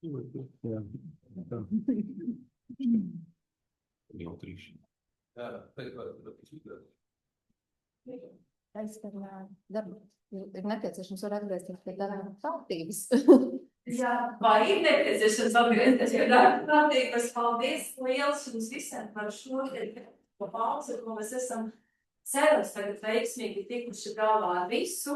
Jā. Tā. Jau trīši. Es par darbu ir nepieciešams var atgriezties pie darba tautības. Jā, vai ir nepieciešams atgriezties pie darba tautības? Paldies liels jums visiem par šo pauzi, ko mēs esam cerams tagad veiksmīgi tikuši galā ar visu.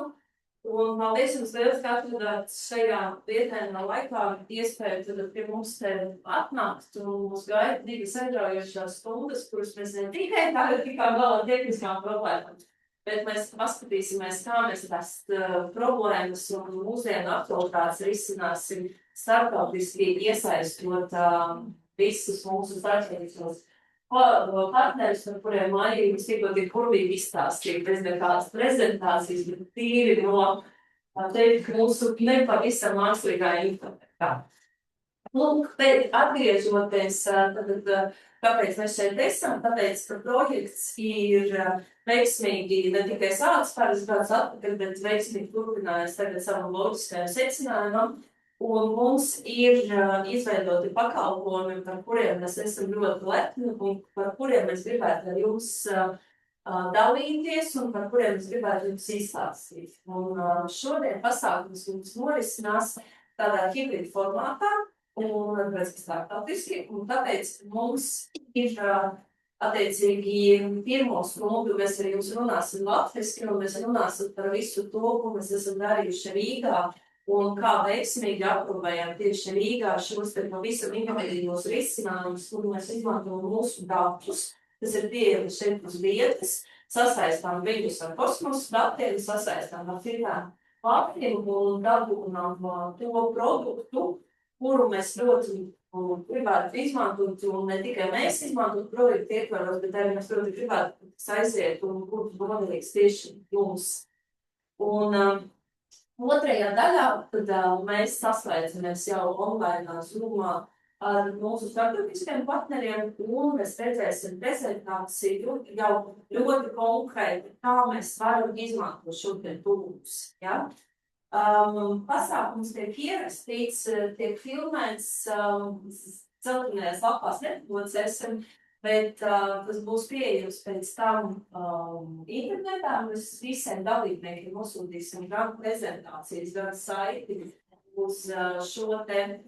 Un paldies jums liels, ka atradāt šajā vietnējā laikā iespēju tad pie mums te atnākt. Un mums gaida 2 aizraujošās stundas, kuras mēs ne tikai tagad tikām galā tehniskām problēmām, bet mēs paskatīsimies, kā mēs rast problēmas un mūsdienu aktualitātes risināsim starptautiski iesaistot visus mūsu strateģiskos partnerus, ar kuriem Maija jums tikko tik burvīgi izstāstīja bez nekādas prezentācijas, bet tīri no teikt mūsu nepavisam mākslīgā internetā. Lūk, atgriežoties, tad kāpēc mēs šeit esam, tāpēc, ka projekts ir veiksmīgi ne tikai sācis pāris gadus atpakaļ, bet veiksmīgi turpinājās tagad savam loģiskajam secinājumam. Un mums ir izveidoti pakalpojumi, par kuriem mēs esam ļoti lepni un par kuriem mēs gribētu ar jums dalīties un par kuriem mēs gribētu jums izstāstīt. Un šodien pasākums jums norisinās tādā hibrīda formātā un starptautiski, un tāpēc mums ir attiecīgi pirmo stundu mēs ar jums runāsim latviski, un mēs runāsim par visu to, ko mēs esam darījuši Rīgā, un kā veiksmīgi aprobējam tieši Rīgā šos te pavisam inovatīvos risinājumus, kur mēs izmantojam mūsu datus, kas ir pieejami šeit uz vietas, sasaistām viņus ar kosmosu datiem, sasaistām ar citām valstīm un dabūnām to produktu, kuru mēs ļoti gribētu izmantot, un ne tikai mēs izmantot projektu ietvaros, bet arī mēs ļoti gribētu aiziet un būtu noderīgs tieši jums. Un otrajā daļā, tad mēs saslēdzamies jau online Zoomā ar mūsu starptautiskiem partneriem, un mēs redzēsim prezentāciju jau ļoti konkrēti, kā mēs varam izmantot šo te tūlus. Ja? Pasākums tiek ierakstīts, tiek filmēts, celtinājās lapās nepublicēsim, bet tas būs pieejams pēc tam internetā. Mēs visiem dalībniekiem nosūtīsim gan prezentācijas, gan saiti uz šo te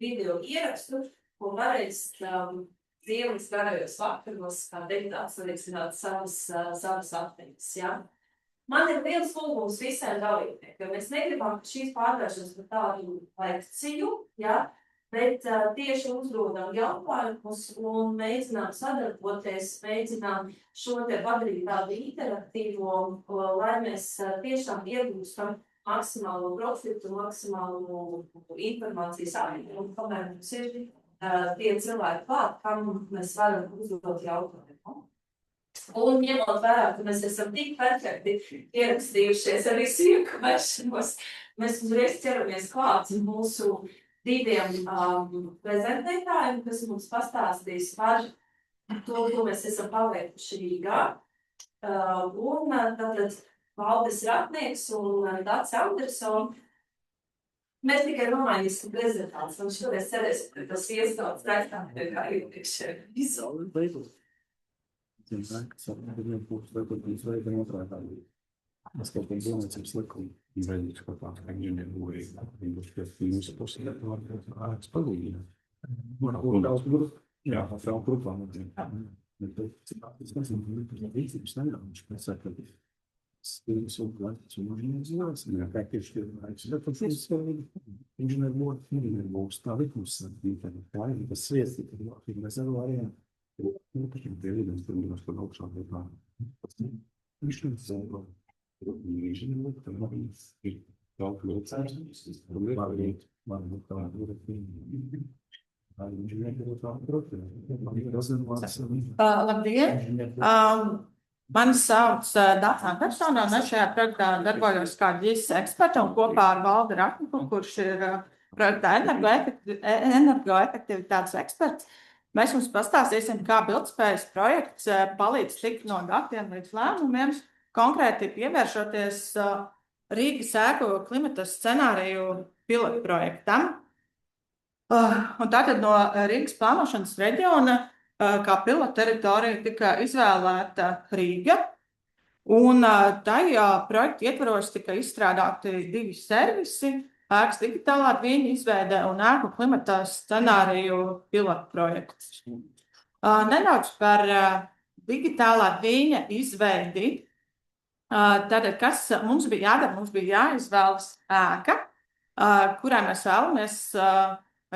video ierakstu, ko varēs ziemas garajos vakaros, kā deputāts varēsināt savas atmiņas. Ja? Man ir viens lūgums visiem dalībniekiem. Mēs negribam šīs pārvēršanas par tādu lekciju, ja? Bet tieši uzdodam jautājumus un mēģinām sadarboties, mēģinām šo te padarīt tādu interaktīvo, lai mēs tiešām iegūstam maksimālo profitu, maksimālu informācijas apjomu, un kamēr mums ir tie cilvēki klāt, kam mēs varam uzdot jautājumu. Un ņemot vērā, ka mēs esam tik perfekti ierakstījušies arī sīkumešanos, mēs uzreiz ķeramies klāt mūsu 2 prezentētājiem, kas mums pastāstīs par to, ko mēs esam paveikuši Rīgā. Un tātad Valdis Ratnieks un Dats Andersons. Mēs tikai nomainīsim prezentāciju, un šoreiz cerēsim, ka tas ies daudz raitāk nekā iepriekšējā. Es kaut kādā domācības likumu izveidīšu kaut kādu inženieru būrību, būšu pēc mūsu pusi, ārks palīdzību. Jā, vēl grupām. Es nezinu, līdzības neļaujuši, pēc saka, spīdus un klātis un inženieris dzīvēs, kā tieši tie bet tas inženieru būs tā likums, kā ir tas sviesti, ka mēs arī varējām, taču tie līdens, tur mēs tur augšā vietā. Inženieris dzīvē. Inženieris, tad ir daudz locēs, varbūt tā Labdien! Mani sauc Dats Andersons, es šajā projektā darbojos kā ģis eksperta un kopā ar Valdi Ratniku, kurš ir projektā energoefektivitātes eksperts. Mēs jums pastāstīsim, kā bildspējas projekts palīdz tikt no datiem līdz lēmumiem, konkrēti pievēršoties Rīgas ēku klimata scenāriju pilotprojektam. Un tātad no Rīgas plānošanas reģiona kā pilota teritorija tika izvēlēta Rīga. Un tajā projekta ietvaros tika izstrādāti 2 servisi - ēkas digitālā tvīņa izveide un ēku klimata scenāriju pilota projekts. Nedaudz par digitālā tvīņa izveidi. Tātad, kas mums bija jādara? Mums bija jāizvēlas ēka, kurai mēs vēlamies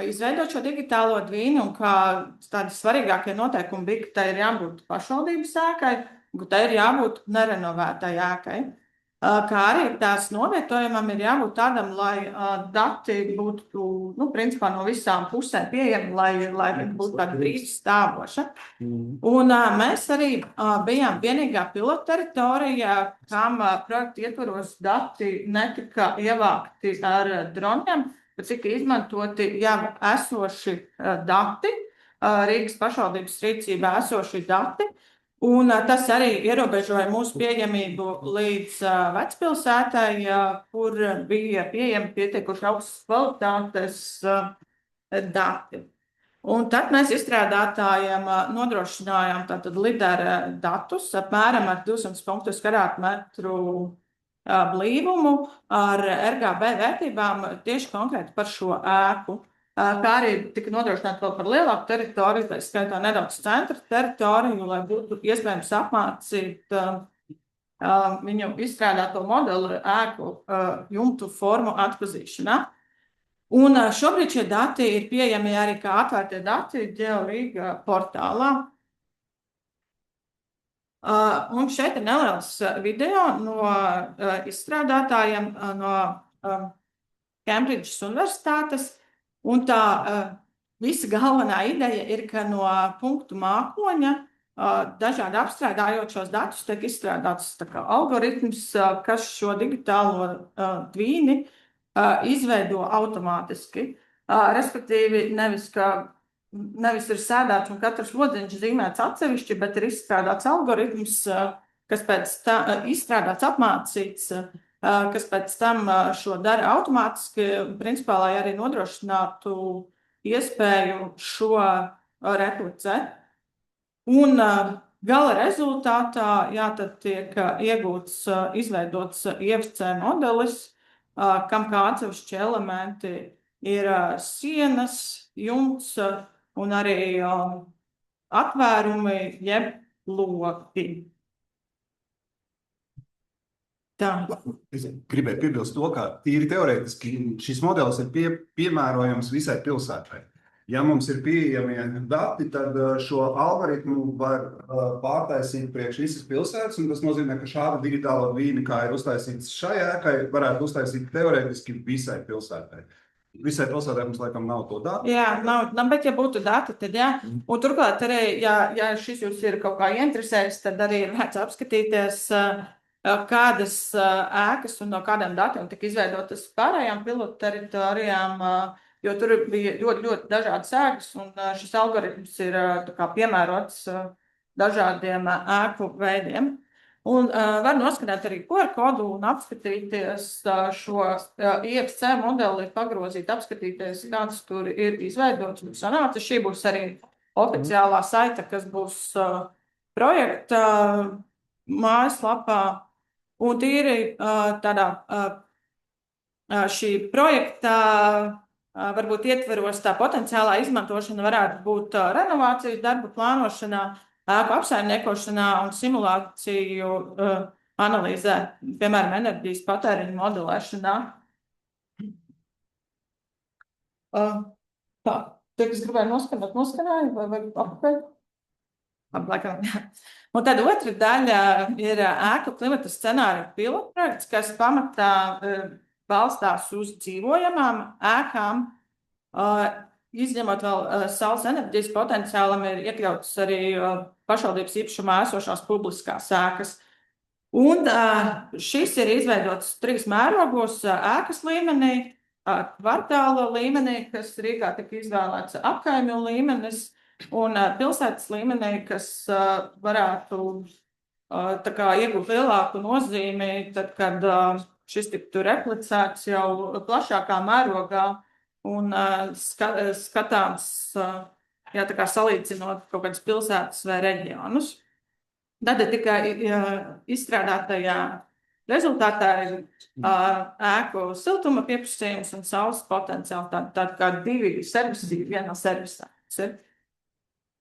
izveidot šo digitālo tvīnu, un kā tādi svarīgākie noteikumi bija, ka tai ir jābūt pašvaldības ēkai, un ka tai ir jābūt nerenovētai ēkai. Kā arī tās novietojumam ir jābūt tādam, lai dati būtu, principā no visām pusēm pieejami, lai būtu tāda brīži stāvoša. Un mēs arī bijām vienīgā pilota teritorija, kam projekta ietvaros dati netika ievākti ar droniem, bet tika izmantoti jau esoši dati, Rīgas pašvaldības rīcībā esoši dati, un tas arī ierobežoja mūsu pieejamību līdz vecpilsētai, kur bija pieejami pietiekuši augstas kvalitātes dati. Un tad mēs izstrādātājiem nodrošinājām tātad lidera datus apmēram ar 200 punktus kvadrātmetru blīvumu ar RGB vērtībām tieši konkrēti par šo ēku. Kā arī tika nodrošināta vēl par lielāku teritoriju, tā skaitā nedaudz centra teritoriju, lai būtu iespējams apmācīt viņu izstrādāto modeli ēku jumtu formu atpazīšanā. Un šobrīd šie dati ir pieejami arī kā atvērtie dati GeoRīga portālā. Un šeit ir neliels video no izstrādātājiem no Kembridžas universitātes. Un tā visa galvenā ideja ir, ka no punktu mākoņa dažādi apstrādājot šos datus tiek izstrādāts algoritms, kas šo digitālo tvīni izveido automātiski. Respektīvi, nevis ir sēdēts un katrs lodziņš zīmēts atsevišķi, bet ir izstrādāts algoritms, kas pēc tam izstrādāts, apmācīts, kas pēc tam šo dara automātiski, principā, lai arī nodrošinātu iespēju šo replicēt. Un gala rezultātā, tad tiek iegūts, izveidots IFC modelis, kam kā atsevišķi elementi ir sienas, jumts un arī atvērumi jeb loki. Tā. Es gribēju piebilst to, ka tīri teorētiski šis modelis ir piemērojams visai pilsētai. Ja mums ir pieejamie dati, tad šo algoritmu var pārtaisīt priekš visas pilsētas, un tas nozīmē, ka šāda digitāla tvīna, kā ir uztaisīts šai ēkai, varētu uztaisīt teorētiski visai pilsētai. Visai pilsētē mums laikam nav to datu. Jā, nav, bet ja būtu dati, tad jā. Un turklāt arī, ja šis jūs ir kaut kā ieinteresējis, tad arī ir vērts apskatīties, kādas ēkas un no kādiem datiem tika izveidotas pārējām pilotu teritorijām, jo tur bija ļoti dažādas ēkas, un šis algoritms ir piemērots dažādiem ēku veidiem. Un var noskatīt arī QR kodu un apskatīties šo IFC modeli, pagrozīt, apskatīties, kāds tur ir izveidots un sanāca. Šī būs arī oficiālā saita, kas būs projekta mājaslapā. Un tīri tādā šī projekta varbūt ietveros tā potenciālā izmantošana varētu būt renovācijas darbu plānošanā, ēku apsaimniekošanā un simulāciju analīzē, piemēram, enerģijas patēriņu modelēšanā. Tā, tie, kas gribēja noskanāju vai apkārt? Laikam, jā. Un tad otra daļa ir ēku klimata scenāriju pilotprojekts, kas pamatā balstās uz dzīvojamām ēkām, izņemot vēl saules enerģijas potenciālam, ir iekļauts arī pašvaldības īpašumā esošās publiskās ēkas. Un šis ir izveidots 3 mērogos ēkas līmenī, kvartāla līmenī, kas Rīgā tika izvēlēts apkaimju līmenis, un pilsētas līmenī, kas varētu iegūt lielāku nozīmi, tad, kad šis tiktu replicēts jau plašākā mērogā un skatāms, tā kā salīdzinot kaut kādas pilsētas vai reģionus. Tad tikai izstrādātajā rezultātā ir ēku siltuma pieprasījums un saules potenciāls. Tātad kā 2 servisi vienā servisā.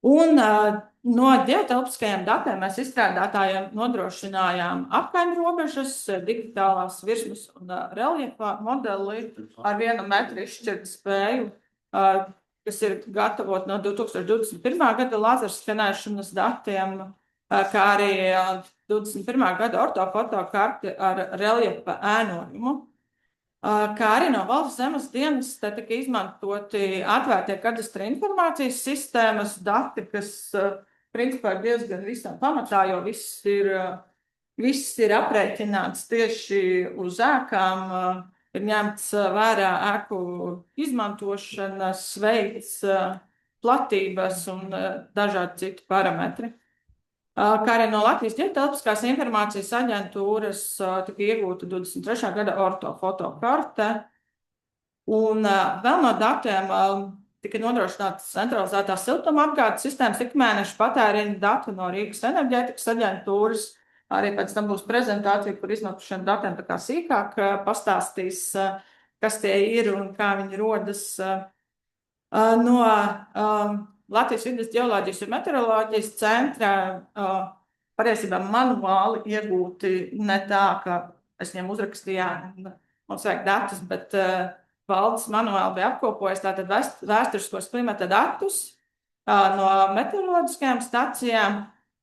Un no ģeotelpiskajiem datiem mēs izstrādātājiem nodrošinājām apkaimrobežas, digitālās virsmas un reljefa modeli ar 1 metru izšķirt spēju, kas ir gatavot no 2021. gada lazerskanēšanas datiem, kā arī 21. gada ortofoto karti ar reljefa ēnojumu. Kā arī no valsts zemes dienas tika izmantoti atvērtie kadastra informācijas sistēmas dati, kas principā ir diezgan visam pamatā, jo viss ir aprēķināts tieši uz ēkām, ir ņemts vērā ēku izmantošanas veids, platības un dažādi citi parametri. Kā arī no Latvijas ģeotelpiskās informācijas aģentūras tika iegūta 23. gada ortofoto karte, un vēl no datiem tika nodrošinātas centralizētās siltuma apgādes sistēmas ikmēneša patēriņa datu no Rīgas enerģētikas aģentūras. Arī pēc tam būs prezentācija, kur izmanto šiem datiem tā kā sīkāk pastāstīs, kas tie ir un kā viņi rodas. No Latvijas vides ģeoloģijas un meteoroloģijas centra patiesībā manuāli iegūti ne tā, ka es viņiem uzrakstījām, mums vajag datus, bet valdes manuāli bija apkopojis tātad vēsturiskos klimata datus no meteoroloģiskajām stacijām,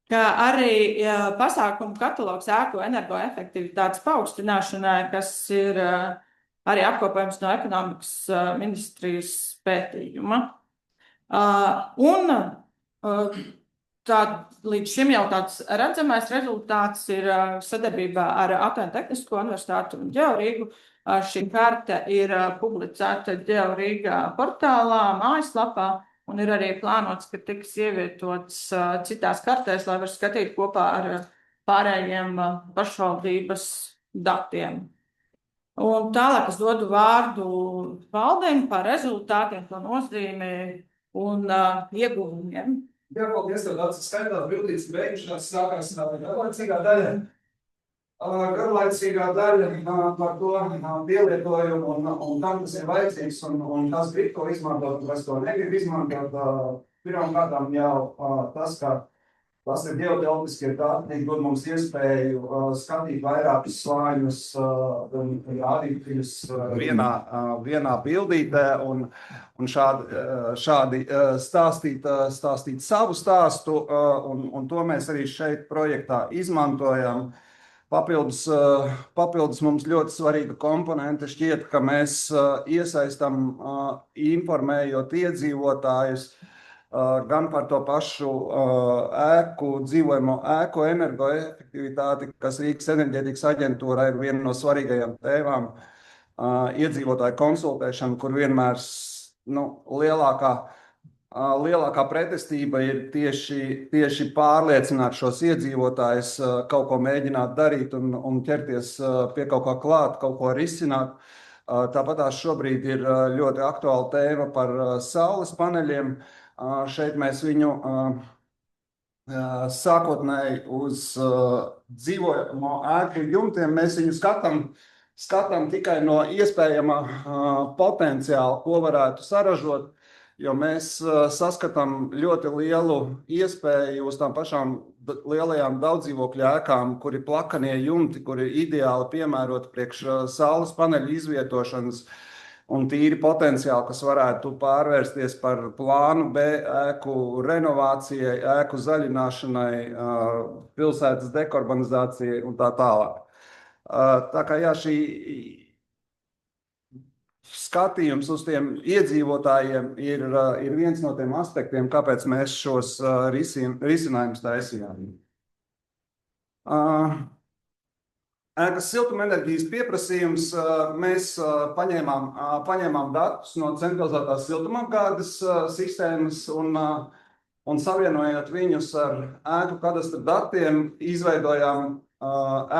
kā arī pasākumu katalogs ēku energoefektivitātes paaugstināšanai, kas ir arī apkopojums no ekonomikas ministrijas pētījuma. Un līdz šim jau tāds redzamais rezultāts ir sadarbībā ar Atvenu Tehnisko universitāti un GeoRīgu. Šī karte ir publicēta GeoRīgā portālā, mājaslapā, un ir arī plānots, ka tiks ievietots citās kartēs, lai var skatīt kopā ar pārējiem pašvaldības datiem. Un tālāk es dodu vārdu Valdim par rezultātiem, to nozīmi un ieguvumiem. Jā, paldies, tev daudz skaitās bildītas beigušās, sākās garlaicīgā daļa. Garlaicīgā daļa par to pielietojumu un tam, kas ir vajadzīgs un kas grib to izmantot un kas to negrib izmantot. Pirmām kārtām jau tas, ka tas ir ģeotelpiskie dati, dod mums iespēju skatīt vairākus slāņus un rādītājus vienā bildītē un šādi stāstīt savu stāstu, un to mēs arī šeit projektā izmantojam. Papildus mums ļoti svarīga komponente šķiet, ka mēs iesaistam informējot iedzīvotājus gan par to pašu dzīvojamo ēku energoefektivitāti, kas Rīgas enerģētikas aģentūrai ir viena no svarīgajām tēmām, iedzīvotāju konsultēšana, kur vienmēr lielākā pretestība ir tieši pārliecināt šos iedzīvotājus, kaut ko mēģināt darīt un ķerties pie kaut kā klāt, kaut ko risināt. Tāpat šobrīd ir ļoti aktuāla tēma par saules paneļiem. Šeit mēs viņu sākotnēji uz dzīvojamo ēku jumtiem, mēs viņu skatām tikai no iespējama potenciāla, ko varētu saražot, jo mēs saskatām ļoti lielu iespēju uz tām pašām lielajām daudzdzīvokļu ēkām, kur ir plakanie jumti, kur ir ideāli piemēroti priekš saules paneļu izvietošanas, un tīri potenciāli, kas varētu pārvērsties par plānu B ēku renovācijai, ēku zaļināšanai, pilsētas dekarbonizācijai un tā tālāk. Tā kā šī skatījums uz tiem iedzīvotājiem ir viens no tiem aspektiem, kāpēc mēs šos risinājumus taisījām. Ēkas siltumenerģijas pieprasījums, mēs paņēmām datus no centralizētās siltumapgādes sistēmas un savienojot viņus ar ēku kadastra datiem, izveidojām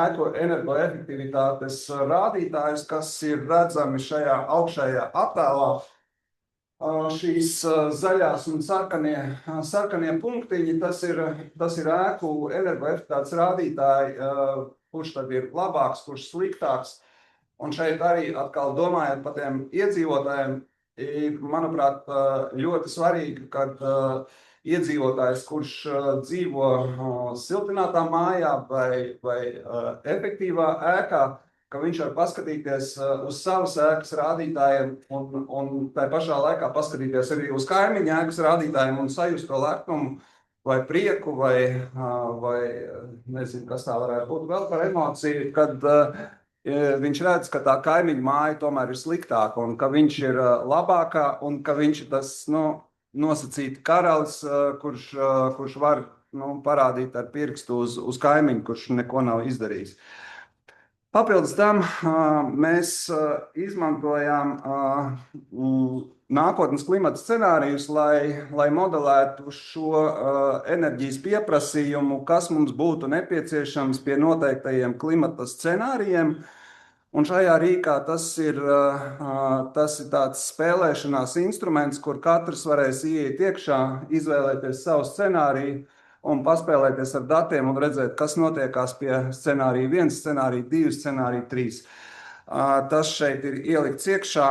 ēku energoefektivitātes rādītājus, kas ir redzami šajā augšējā attēlā. šīs zaļās un sarkanie punktiņi, tas ir ēku energoefektivitātes rādītāji, kurš tad ir labāks, kurš sliktāks. Un šeit arī atkal domājot par tiem iedzīvotājiem, ir, manuprāt, ļoti svarīgi, kad iedzīvotājs, kurš dzīvo siltinātā mājā vai efektīvā ēkā, ka viņš var paskatīties uz savas ēkas rādītājiem un tā pašā laikā paskatīties arī uz kaimiņu ēkas rādītājiem un sajust to lepnumu vai prieku vai nezinu, kas tā varētu būt vēl par emociju, kad viņš redz, ka tā kaimiņu māja tomēr ir sliktāka un ka viņš ir labākā un ka viņš ir tas, nosacīti karalis, kurš var, parādīt ar pirkstu uz kaimiņu, kurš neko nav izdarījis. Papildus tam mēs izmantojām nākotnes klimata scenārijus, lai modelētu šo enerģijas pieprasījumu, kas mums būtu nepieciešams pie noteiktajiem klimata scenārijiem. Un šajā rīkā tas ir tāds spēlēšanās instruments, kur katrs varēs ieiet iekšā, izvēlēties savu scenāriju un paspēlēties ar datiem un redzēt, kas notiekās pie scenārija 1, scenārija 2, scenārija 3. Tas šeit ir ielikts iekšā.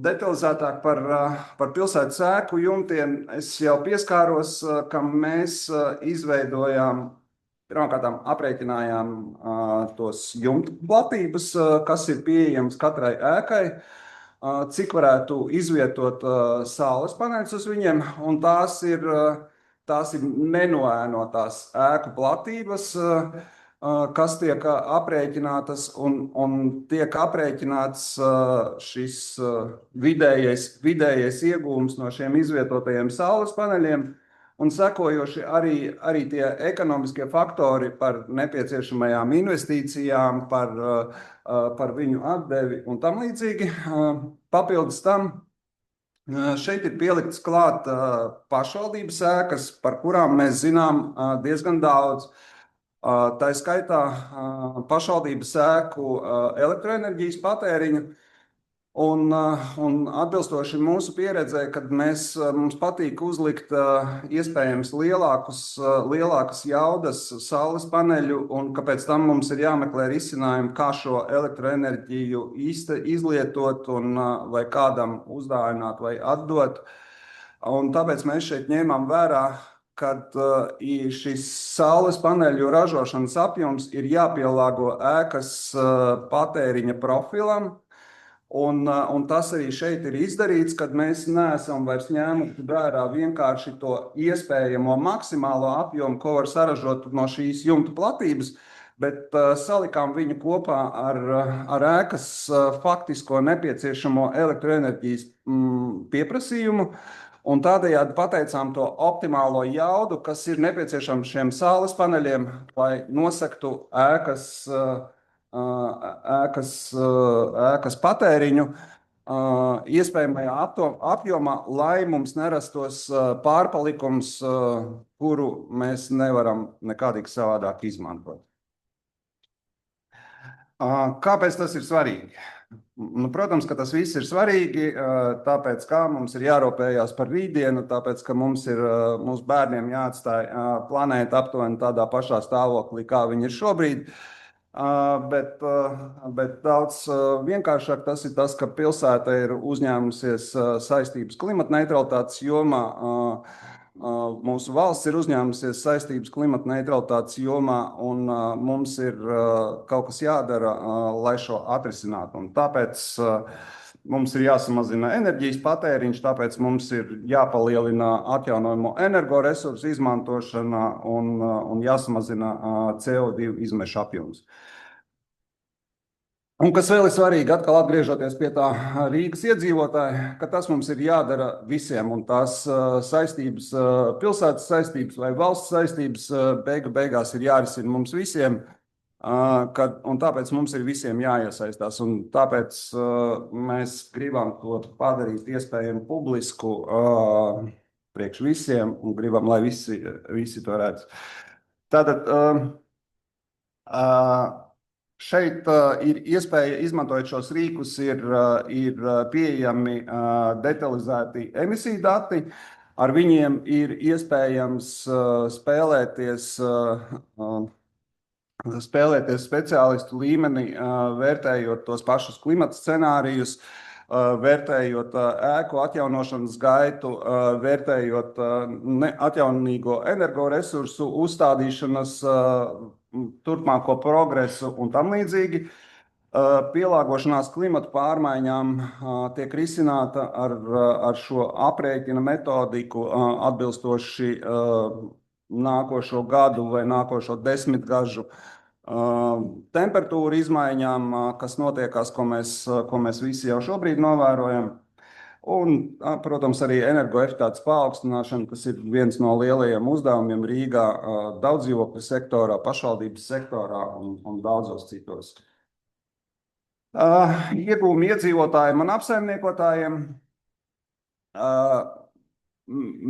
Detalizētāk par pilsētas ēku jumtiem es jau pieskāros, ka mēs izveidojām, pirmkārt aprēķinājām tos jumtu platības, kas ir pieejams katrai ēkai, cik varētu izvietot saules paneļus uz viņiem, un tās ir nenoēnotās ēku platības, kas tiek aprēķinātas un tiek aprēķināts šis vidējais iegūms no šiem izvietotajiem saules paneļiem, un sekojoši arī tie ekonomiskie faktori par nepieciešamajām investīcijām, par viņu atdevi un tam līdzīgi. Papildus tam šeit ir pielikts klāt pašvaldības ēkas, par kurām mēs zinām diezgan daudz. Tā skaitā pašvaldības ēku elektroenerģijas patēriņu. Un atbilstoši mūsu pieredzē, kad mums patīk uzlikt iespējams lielākas jaudas saules paneļu, un kāpēc tam mums ir jāmeklē risinājumi, kā šo elektroenerģiju izlietot un vai kādam uzdāvināt vai atdot. Un tāpēc mēs šeit ņēmām vērā, kad šis saules paneļu ražošanas apjoms ir jāpielāgo ēkas patēriņa profilam. Un tas arī šeit ir izdarīts, kad mēs neesam vairs ņēmuši vērā vienkārši to iespējamo maksimālo apjomu, ko var saražot no šīs jumta platības, bet salikām viņu kopā ar ēkas faktisko nepieciešamo elektroenerģijas pieprasījumu, un tādējādi pateicām to optimālo jaudu, kas ir nepieciešams šiem saules paneļiem, lai nosaktu ēkas patēriņu iespējamajā apjomā, lai mums nerastos pārpalikums, kuru mēs nevaram nekādīgi savādāk izmantot. Kāpēc tas ir svarīgi? Protams, ka tas viss ir svarīgi, tāpēc, kā mums ir jārūpējās par rītdienu, tāpēc, ka mūsu bērniem jāatstāj planēta aptuveni tādā pašā stāvoklī, kā viņi ir šobrīd. Bet daudz vienkāršāk tas ir tas, ka pilsēta ir uzņēmusies saistības klimata neutralitātes jomā. Mūsu valsts ir uzņēmusies saistības klimata neutralitātes jomā, un mums ir kaut kas jādara, lai šo atrisinātu. Un tāpēc mums ir jāsamazina enerģijas patēriņš, tāpēc mums ir jāpalielina atjaunojamo energoresursu izmantošana un jāsamazina CO2 izmešu apjoms. Un kas vēl ir svarīgi, atkal atgriežoties pie tā Rīgas iedzīvotāja, ka tas mums ir jādara visiem, un tās saistības, pilsētas saistības vai valsts saistības beigās ir jārisina mums visiem, un tāpēc mums ir visiem jāiesaistās, un tāpēc mēs gribam to padarīt iespējami publisku priekš visiem, un gribam, lai visi to redz. Tātad Šeit ir iespēja, izmantojot šos rīkus, ir pieejami detalizēti emisiju dati. Ar viņiem ir iespējams spēlēties speciālistu līmenī, vērtējot tos pašus klimata scenārijus, vērtējot ēku atjaunošanas gaitu, vērtējot atjaunīgo energoresursu uzstādīšanas turpmāko progresu un tam līdzīgi. Pielāgošanās klimata pārmaiņām tiek risināta ar šo aprēķina metodiku atbilstoši nākošo gadu vai nākošo desmitgažu temperatūru izmaiņām, kas notiekās, ko mēs visi jau šobrīd novērojam. Un, protams, arī energoefektivitātes paaugstināšana, kas ir viens no lielajiem uzdevumiem Rīgā, daudzdzīvokļu sektorā, pašvaldības sektorā un daudzos citos. Iegūmi iedzīvotājiem un apsaimniekotājiem.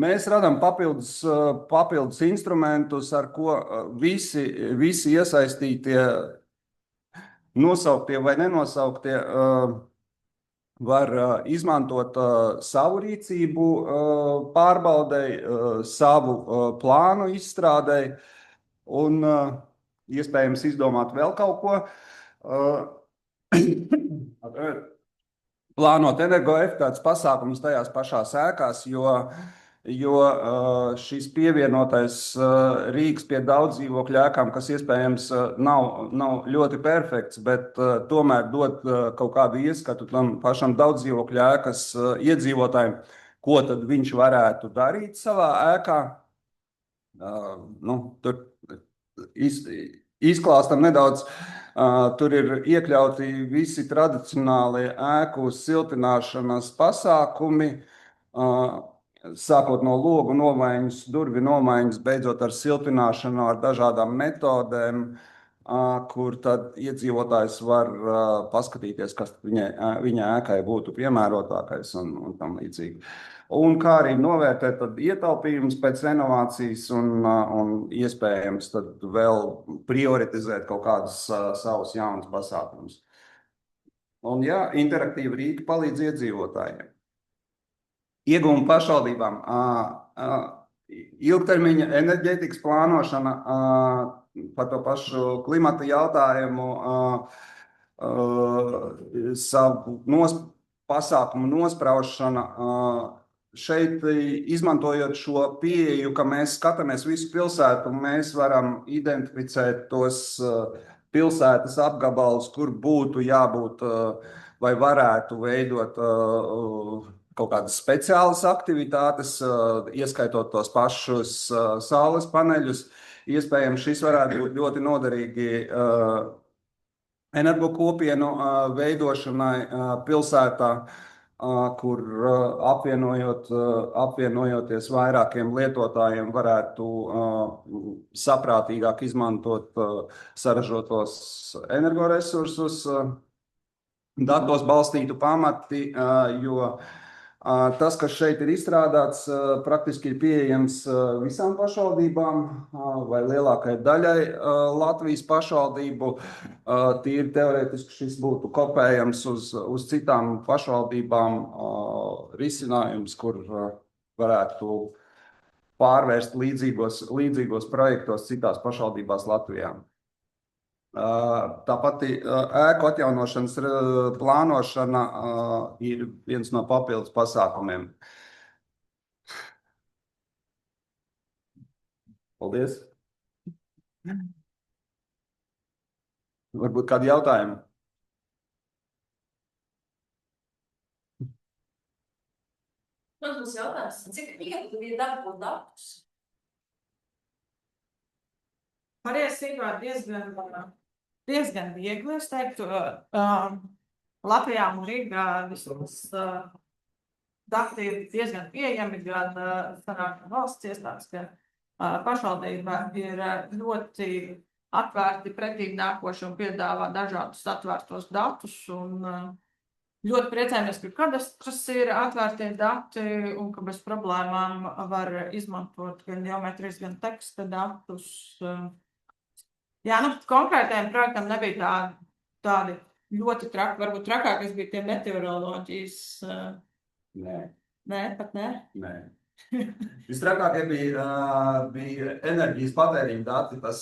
Mēs radām papildus instrumentus, ar ko visi iesaistītie, nosauktie vai nenosauktie, var izmantot savu rīcību pārbaudei, savu plānu izstrādei un iespējams izdomāt vēl kaut ko. Plānot energoefektivitātes pasākumus tajās pašās ēkās, jo šis pievienotais rīks pie daudzdzīvokļu ēkām, kas iespējams nav ļoti perfekts, bet tomēr dod kaut kādu ieskatu tam pašam daudzdzīvokļu ēkas iedzīvotājiem, ko tad viņš varētu darīt savā ēkā. Tur izklāstam nedaudz. Tur ir iekļauti visi tradicionālie ēku siltināšanas pasākumi, sākot no logu nomaiņas, durvju nomaiņas, beidzot ar siltināšanu ar dažādām metodēm, kur tad iedzīvotājs var paskatīties, kas viņa ēkai būtu piemērotākais un tam līdzīgi. Un kā arī novērtēt tad ietaupījumus pēc renovācijas un iespējams tad vēl prioritizēt kaut kādus savus jaunus pasākumus. Un interaktīvi rīki palīdz iedzīvotājiem. Iegūmi pašvaldībām. Ilgtermiņa enerģētikas plānošana par to pašu klimata jautājumu, savu pasākumu nospraušana. Šeit, izmantojot šo pieeju, ka mēs skatāmies visu pilsētu, mēs varam identificēt tos pilsētas apgabalus, kur būtu jābūt vai varētu veidot kaut kādas speciālas aktivitātes, ieskaitot tos pašus saules paneļus. Iespējams, šis varētu būt ļoti noderīgi energokopienu veidošanai pilsētā, kur apvienojoties vairākiem lietotājiem varētu saprātīgāk izmantot saražotos energoresursus, datos balstītu pamati, jo tas, kas šeit ir izstrādāts, praktiski ir pieejams visām pašvaldībām vai lielākai daļai Latvijas pašvaldību. Tīri teorētiski šis būtu kopējams uz citām pašvaldībām risinājums, kur varētu pārvērst līdzīgos projektos citās pašvaldībās Latvijā. Tāpat ēku atjaunošanas plānošana ir viens no papildus pasākumiem. Paldies! Varbūt kādi jautājumi? Mums jautājums, cik viegli ir dabūt datus? Patiesībā diezgan viegli, es teiktu, Latvijā un Rīgā visos dati ir diezgan pieejami, gan valsts iestādes, gan pašvaldība ir ļoti atvērti pretīgi nākoši un piedāvā dažādus atvērtos datus. Un ļoti priecājamies, ka kadastrs ir atvērtie dati un ka bez problēmām var izmantot gan geometrijas, gan teksta datus. Jā, nu, konkrētajam projektam nebija tādi ļoti traki, varbūt trakākais bija tie meteoroloģijas. Nē, pat nē. Nē. Vistrakākie bija enerģijas patēriņa dati. Tas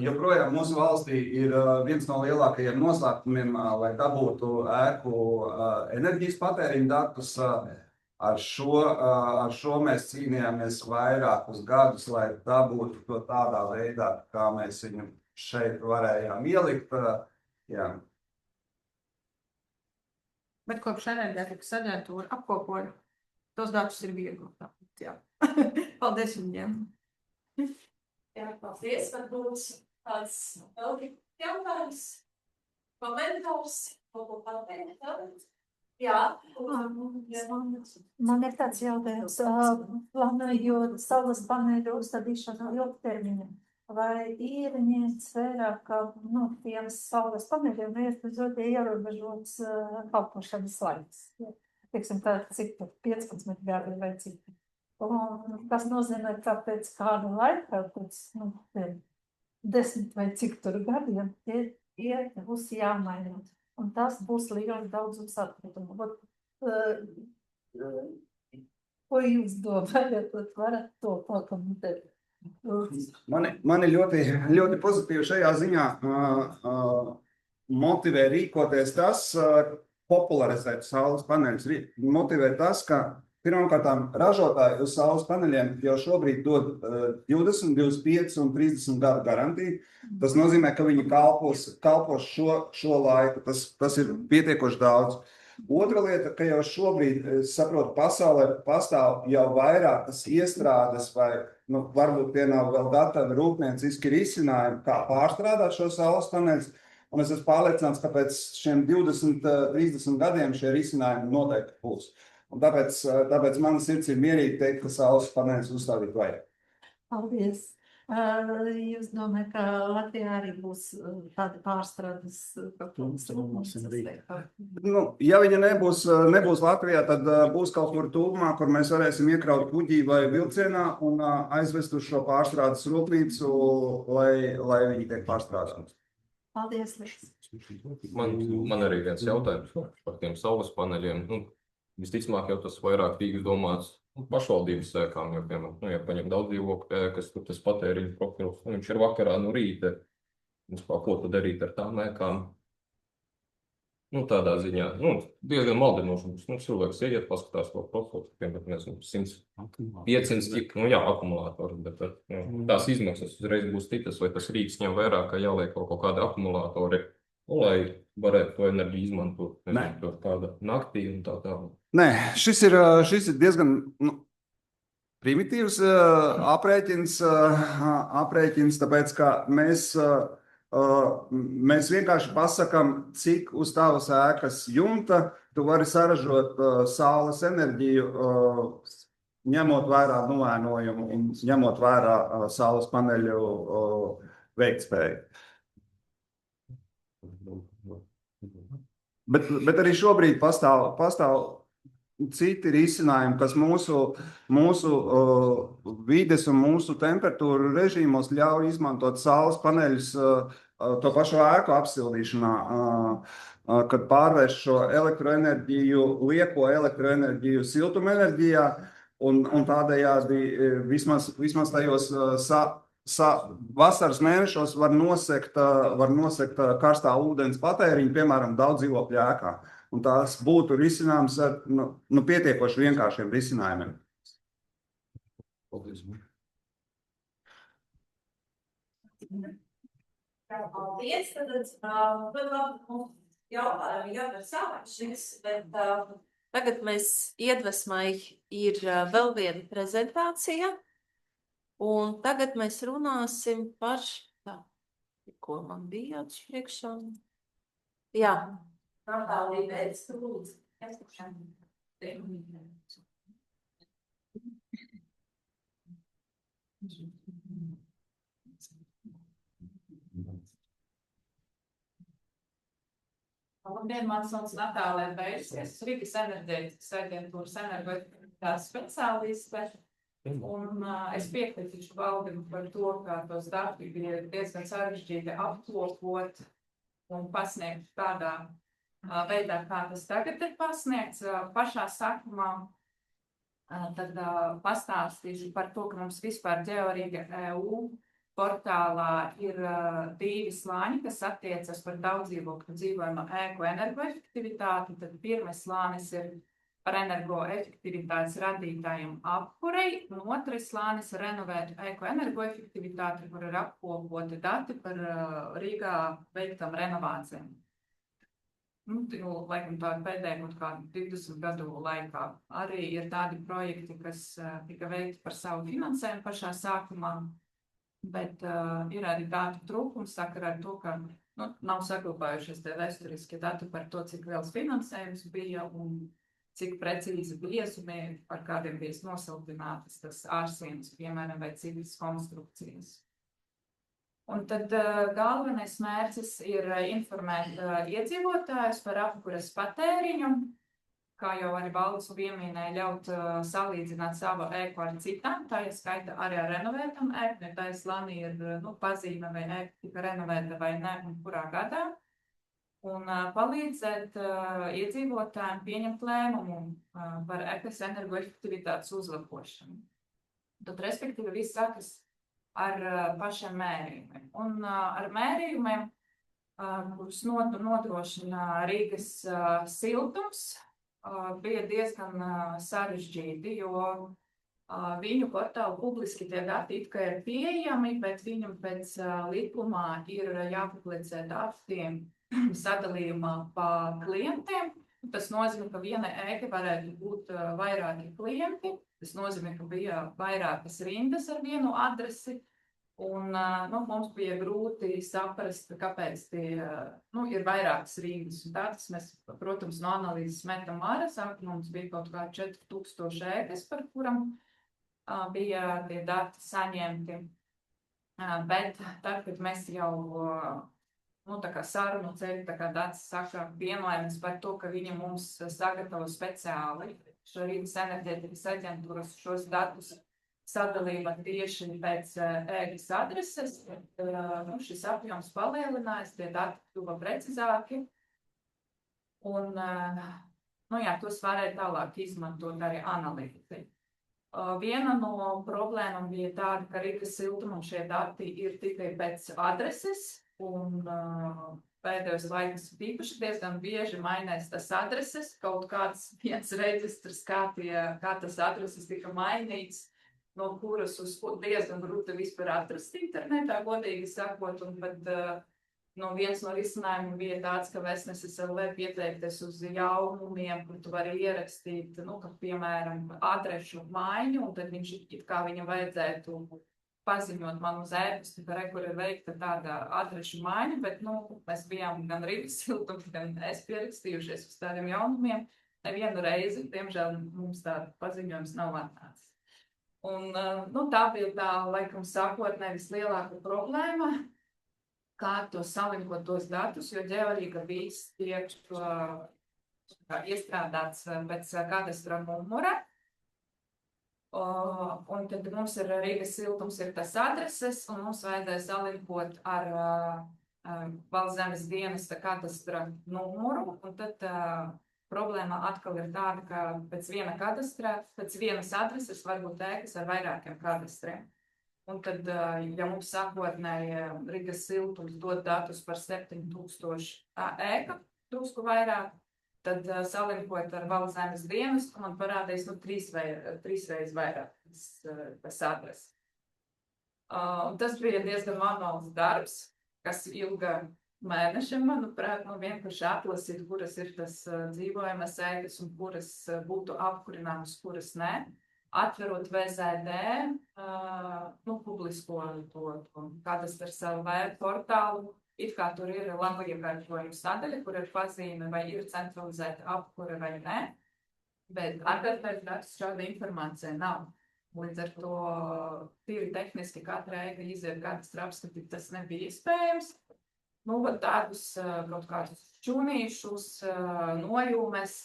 joprojām mūsu valstī ir viens no lielākajiem noslēpumiem, lai dabūtu ēku enerģijas patēriņa datus. Ar šo mēs cīnījāmies vairākus gadus, lai dabūtu to tādā veidā, kā mēs viņu šeit varējām ielikt. Jā. Bet kopš enerģētikas aģentūra apkopoja, tos datus ir viegli. Jā. Paldies viņiem. Jā, paldies. Varbūt tāds vēl jautājums, komentārs, kaut ko pateikt. Jā. Man ir tāds jautājums, plānojot saules paneļu uzstādīšanu ilgtermiņā, vai ir ņemts vērā, ka tiem saules paneļiem ir ierobežots kalpošanas laiks? Teiksim, tā cik 15 gadi vai cik. Un tas nozīmē, ka pēc kāda laika, pēc 10 vai cik tur gadiem, tie būs jāmaina. Un tas būs liels daudzums atkritumu. Ko jūs domājat, varat to pakomentēt? Mani ļoti pozitīvi šajā ziņā motivē rīkoties tas, popularizēt saules paneļus. Motivē tas, ka pirmkārt ražotāji uz saules paneļiem jau šobrīd dod 20, 25 un 30 gadu garantiju. Tas nozīmē, ka viņi kalpos šo laiku. Tas ir pietiekoši daudz. Otra lieta, ka jau šobrīd, es saprotu, pasaulē pastāv jau vairākas iestrādes vai varbūt tie nav vēl gatavi rūpnieciski risinājumi, kā pārstrādāt šo saules paneļus. Un es esmu pārliecināts, ka pēc šiem 20, 30 gadiem šie risinājumi noteikti būs. Un tāpēc mana sirds ir mierīgi teikt, ka saules paneļus uzstādīt vajag. Paldies. Jūs domājat, ka Latvijā arī būs tādi pārstrādes? Ja viņa nebūs Latvijā, tad būs kaut kur tuvumā, kur mēs varēsim iekraut kuģī vai vilcienā un aizvest uz šo pārstrādes rūpnīcu, lai viņi tiek pārstrādāti. Paldies, Liks. Man arī viens jautājums par tiem saules paneļiem. Visticamāk jau tas vairāk tīk domāts pašvaldības ēkām, jo, piemēram, ja paņem daudz dzīvokļu ēkas, tur tas patēriņu profils, viņš ir vakarā no rīta. Ko tad darīt ar tām ēkām? Tādā ziņā, diezgan maldinoši. Cilvēks ieiet, paskatās to profilu, piemēram, 100, 500 akumulātori, bet tās izmaksas uzreiz būs citas, vai tas Rīgas ņem vērā, ka jāliek kaut kādi akumulātori, lai varētu to enerģiju izmantot, kāda naktī un tā tālāk. Nē, šis ir diezgan primitīvs aprēķins, tāpēc, ka mēs vienkārši pasakam, cik uz tavas ēkas jumta tu vari saražot saules enerģiju, ņemot vērā novēnojumu un ņemot vērā saules paneļu veiktspēju. Bet arī šobrīd pastāv citi risinājumi, kas mūsu vides un mūsu temperatūru režīmos ļauj izmantot saules paneļus to pašu ēku apsildīšanā, kad pārvērš šo elektroenerģiju, lieko elektroenerģiju siltumenerģijā un tādējādi vismaz tajos vasaras mēnešos var nosekt karstā ūdens patēriņu, piemēram, daudz dzīvokļu ēkā. Un tās būtu risinājums ar pietiekoši vienkāršiem risinājumiem. Paldies. Paldies. Jautājumi jau ir sākušies, bet tagad mēs iedvesmai ir vēl viena prezentācija. Un tagad mēs runāsim par, ko man bija priekšā. Jā. Natālija Bēdes, lūdzu. Labdien, mani sauc Natālija Bēdes, es Rīgas enerģētikas aģentūras energoefektivitātes speciāliste. Un es piekrītu Valdim par to, ka tos datus bija diezgan sarežģīti apkopot un pasniegt tādā veidā, kā tas tagad ir pasniegts. Pašā sākumā tad pastāstīšu par to, ka mums vispār Georīga EU portālā ir 2 slāņi, kas attiecas par daudzdzīvokļu dzīvojamo ēku energoefektivitāti. Tad pirmais slānis ir par energoefektivitātes radītājiem apkurei, un otrais slānis ir renovētu ēku energoefektivitāti, kur ir apkopoti dati par Rīgā veiktam renovācijām. Laikam tā pēdējā kaut kādu 20 gadu laikā. Arī ir tādi projekti, kas tika veikti par savu finansējumu pašā sākumā, bet ir arī datu trūkums sakarā ar to, ka nav saglabājušies tie vēsturiskie dati par to, cik liels finansējums bija un cik precīzi biezumi, par kādiem bija nosildinātas tas ārsienas, piemēram, vai citas konstrukcijas. Un tad galvenais mērķis ir informēt iedzīvotājus par apkures patēriņu, kā jau arī Valdis pieminēja, ļaut salīdzināt savu ēku ar citām, tā ir skaita arī ar renovētam ēku, ja tā ir slānī ir pazīme, vai ēka tika renovēta vai ne, un kurā gadā. Un palīdzēt iedzīvotājiem pieņemt lēmumu par ēkas energoefektivitātes uzlabošanu. Tad, respektīvi, viss sākas ar pašiem mērījumiem. Un ar mērījumiem, kurus nodrošina Rīgas siltums, bija diezgan sarežģīti, jo viņu portālu publiski tie dati it kā ir pieejami, bet viņam pēc likumā ir jāpublicē datiem sadalījumā pa klientiem. Tas nozīmē, ka viena ēka varētu būt vairāki klienti. Tas nozīmē, ka bija vairākas rindas ar vienu adresi. Un mums bija grūti saprast, kāpēc tie ir vairākas rindas. Un tādas mēs, protams, no analīzes metam ārā. Mums bija kaut kā 4000 ēkas, par kuram bija tie dati saņemti. Bet tad, kad mēs jau tā kā sarunu ceļu, tā kā Dācis saka, vienojamies par to, ka viņi mums sagatavo speciāli šo Rīgas enerģētikas aģentūras šos datus sadalība tieši pēc ēkas adreses. Šis apjoms palielinājās, tie dati kļuva precizāki. Un, tos varēja tālāk izmantot arī analītikai. Viena no problēmām bija tāda, ka Rīgas siltumam šie dati ir tikai pēc adreses, un pēdējos laikus tīpaši diezgan bieži mainās tas adreses, kaut kāds viens reģistrs, kā tas adreses tika mainīts, no kuras uz diezgan grūti vispār atrast internetā, godīgi sakot, un pat viens no risinājumiem bija tāds, ka Vēstneses LV pieteikties uz jaunumiem, kur tu vari ierakstīt, ka, piemēram, adrešu maiņu, un tad viņam vajadzētu paziņot man uz ēpastu, kur ir veikta tāda adrešu maiņa, bet, mēs bijām gan Rīgas siltums, gan es pierakstījušies uz tādiem jaunumiem. Nevienu reizi, diemžēl, mums tāda paziņojums nav atnācis. Un tā bija tā, laikam, sākotnēji vislielākā problēma, kā to salinkot tos datus, jo Georīga viss tiek iestrādāts pēc kadastra numura. Un tad mums ir Rīgas siltums ir tas adreses, un mums vajadzēja salinkot ar Valsts zemes dienesta kadastra numuru, un tad problēma atkal ir tāda, ka pēc viena kadastra, pēc vienas adreses var būt ēkas ar vairākiem kadastriem. Un tad, ja mums sākotnēji Rīgas siltums dod datus par 7000 ēka, drusku vairāk, tad salinkot ar Valsts zemes dienestu, man parādīs 3 reizes vairāk tas adreses. Tas bija diezgan manuāls darbs, kas ilga mēnešiem, manuprāt, vienkārši atlasīt, kuras ir tas dzīvojamas ēkas un kuras būtu apkurināmas, kuras ne. Atverot VZD, publisko to kadastras LV portālu, it kā tur ir labiekārtojuma sadaļa, kur ir pazīme, vai ir centralizēta apkure vai ne, bet atvertēt datus šāda informācija nav. Līdz ar to tīri tehniski katra ēka iziet kadastra apskatīt, tas nebija iespējams. Tādus kaut kādus čūnīšus, nojūmes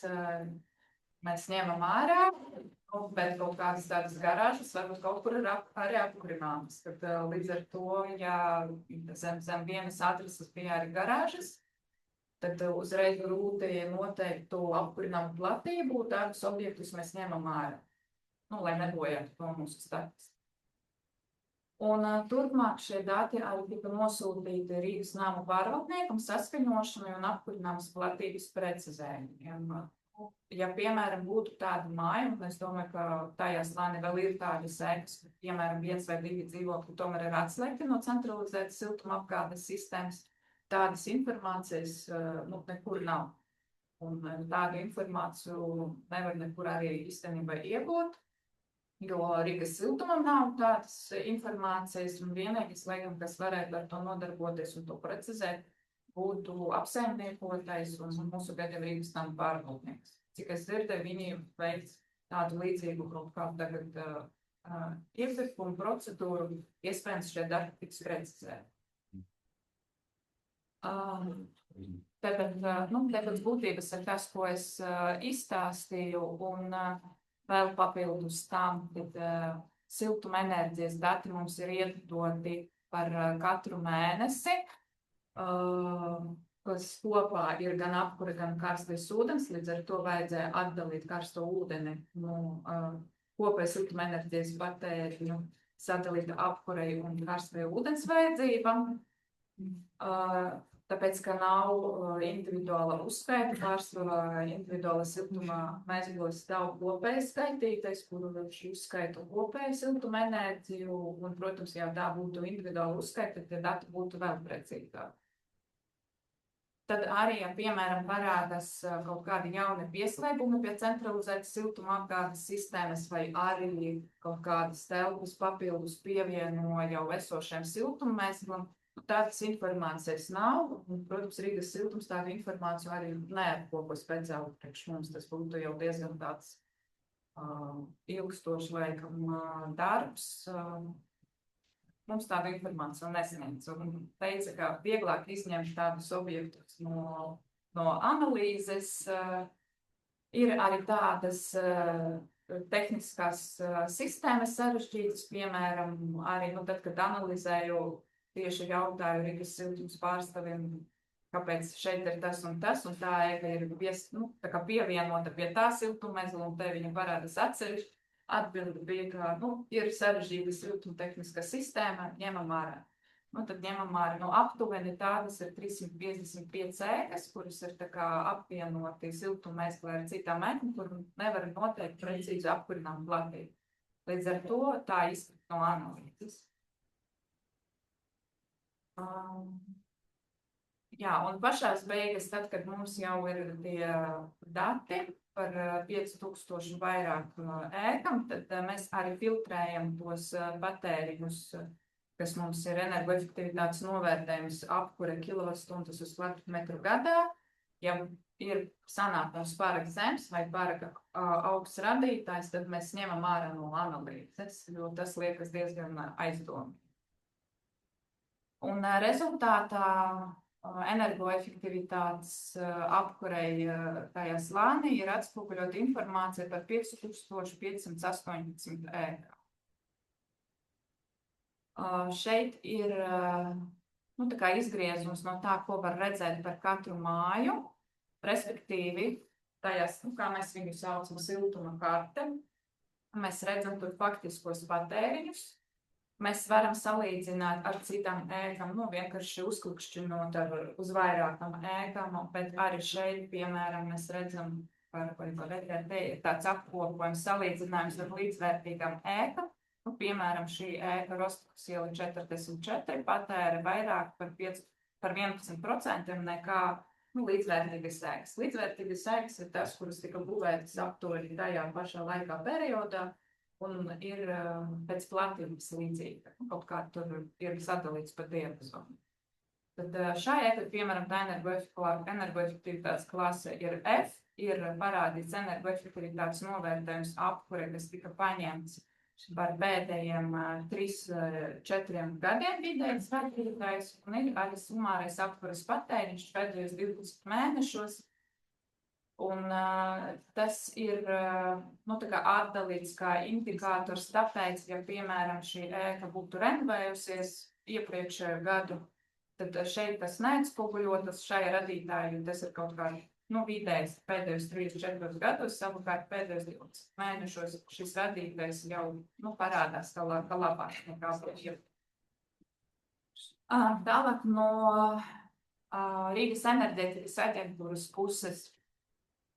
mēs ņemam ārā, bet kaut kādas tādas garāžas varbūt kaut kur ir arī apkurināmas. Tad līdz ar to, ja zem vienas adreses bija arī garāžas, tad uzreiz grūti noteiktu apkurināmu platību, tādus objektus mēs ņemam ārā, lai nebojātu to mūsu status. Un turpmāk šie dati arī tika nosūtīti Rīgas namu pārvaldniekam saskaņošanai un apkurināmas platības precizējumiem. Ja, piemēram, būtu tāda māja, un es domāju, ka tajā slānī vēl ir tādas ēkas, piemēram, 1 vai 2 dzīvokļi tomēr ir atslēgti no centralizētas siltuma apgādes sistēmas, tādas informācijas nekur nav. Un tādu informāciju nevar nekur arī īstenībā iegūt, jo Rīgas siltumam nav tādas informācijas, un vienīgais, laikam, kas varētu ar to nodarboties un to precizēt, būtu apsaimniekotais un mūsu gadiem Rīgas namu pārvaldnieks. Cik es dzirdēju, viņi veic tādu līdzīgu kaut kādu tagad iepirkumu procedūru, iespējams šie dati tiks precizēti. Tāpēc būtības ir tas, ko es izstāstīju, un vēl papildus tam, kad siltuma enerģijas dati mums ir iedoti par katru mēnesi, kas kopā ir gan apkure, gan karstais ūdens, līdz ar to vajadzēja atdalīt karsto ūdeni no kopēja siltuma enerģijas patēriņu, sadalīt apkurei un karstai ūdens vajadzībām. Tāpēc, ka nav individuāla uzskaita, pārsvarā individuāla siltuma mēslos stāv kopējas skaitītais, kuru uzskaitu kopēju siltuma enerģiju, un, protams, ja tā būtu individuāla uzskaita, tad dati būtu vēl precīzāki. Tad arī, ja, piemēram, parādās kaut kādi jauni pieslēgumi pie centralizētas siltuma apgādes sistēmas, vai arī kaut kādas telpas papildus pievieno jau esošiem siltuma mēslam, tādas informācijas nav, un, protams, Rīgas siltums tādu informāciju arī neapkopos speciāli priekš mums. Tas būtu jau diezgan tāds ilgstošs laikam darbs. Mums tādu informāciju nesniedz, un teica, ka vieglāk izņemt tādus objektus no analīzes. Ir arī tādas tehniskās sistēmas sarežģītas, piemēram, arī, tad, kad analizēju, tieši jautāju Rīgas siltums pārstāvim, kāpēc šeit ir tas, un tā ēka ir pievienota pie tā siltummezgla, un te viņa parādās atsevišķi. Atbilde bija, ka ir sarežģīta siltuma tehniskā sistēma, ņemam ārā. Tad ņemam ārā aptuveni tādas ir 355 ēkas, kuras ir apvienoti siltummezgla ar citām ēkām, kur nevar noteikt precīzi apkurināmu platību. Līdz ar to tā izskata no analīzes. Un pašās beigas, tad, kad mums jau ir tie dati par 5000 vairāk ēkam, tad mēs arī filtrējam tos patēriņus, kas mums ir energoefektivitātes novērtējums apkure kilovatstundas uz kvadrātmetru gadā. Ja ir sanākums pārāk zems vai pārāk augsts radītājs, tad mēs ņemam ārā no analīzes, jo tas liekas diezgan aizdomīgi. Un rezultātā energoefektivitātes apkurei tajā slānī ir atspoguļot informācija par 5518 ēkām. Šeit ir izgriezums no tā, ko var redzēt par katru māju, respektīvi tajās, kā mēs viņu saucam, siltuma karte. Mēs redzam tur faktiskos patēriņus. Mēs varam salīdzināt ar citām ēkām, vienkārši uzklikšķinot uz vairākām ēkām, bet arī šeit, piemēram, mēs redzam, tāds apkopojums salīdzinājums ar līdzvērtīgām ēkām. Piemēram, šī ēka Rostokas iela 44 patēra vairāk par 11% nekā līdzvērtīgas ēkas. Līdzvērtīgas ēkas ir tas, kuras tika būvētas aptuveni tajā pašā laikā periodā, un ir pēc platības līdzīga. Kaut kā tur ir sadalīts pa diapazonu. Tad šā ēka, piemēram, tā energoefektivitātes klase ir F, ir parādīts energoefektivitātes novērtējums apkure, kas tika paņemts par pēdējiem 3-4 gadiem vidējais radītājs, un ir arī sumārais apkuras patēriņš pēdējos 12 mēnešos. Un tas ir nu, tā kā atdalīts kā indikators, tāpēc, ja, piemēram, šī ēka būtu renovējusies iepriekšējo gadu, tad šeit tas neatspoguļotas šai radītāji, jo tas ir kaut kā vidējs pēdējos 3-4 gados, savukārt pēdējos 20 mēnešos šis radītājs jau parādās kā labāk nekā iepriekš. Tālāk no Rīgas enerģētikas aģentūras puses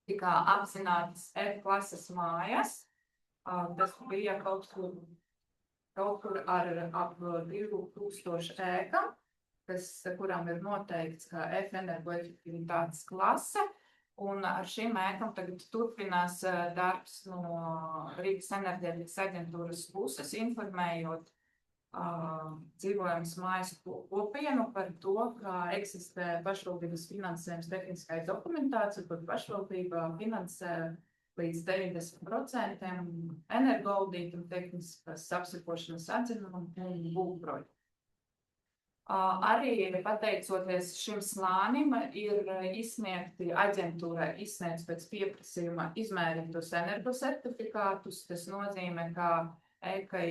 tika apzinātas F-klases mājas. Tas bija kaut kur ar ap 2000 ēkām, kurām ir noteikts, ka F energoefektivitātes klase. Un ar šīm ēkām tagad turpinās darbs no Rīgas enerģētikas aģentūras puses, informējot dzīvojamas mājas kopienu par to, ka eksistē pašvaldības finansējums tehniskai dokumentācijai, kur pašvaldība finansē līdz 90% energoaudītu un tehniskas apsekošanas atzinumu un būvprojektu. Arī pateicoties šim slānim ir aģentūrai izsniegts pēc pieprasījuma izmērītos energosertifikātus. Tas nozīmē, ka ēkai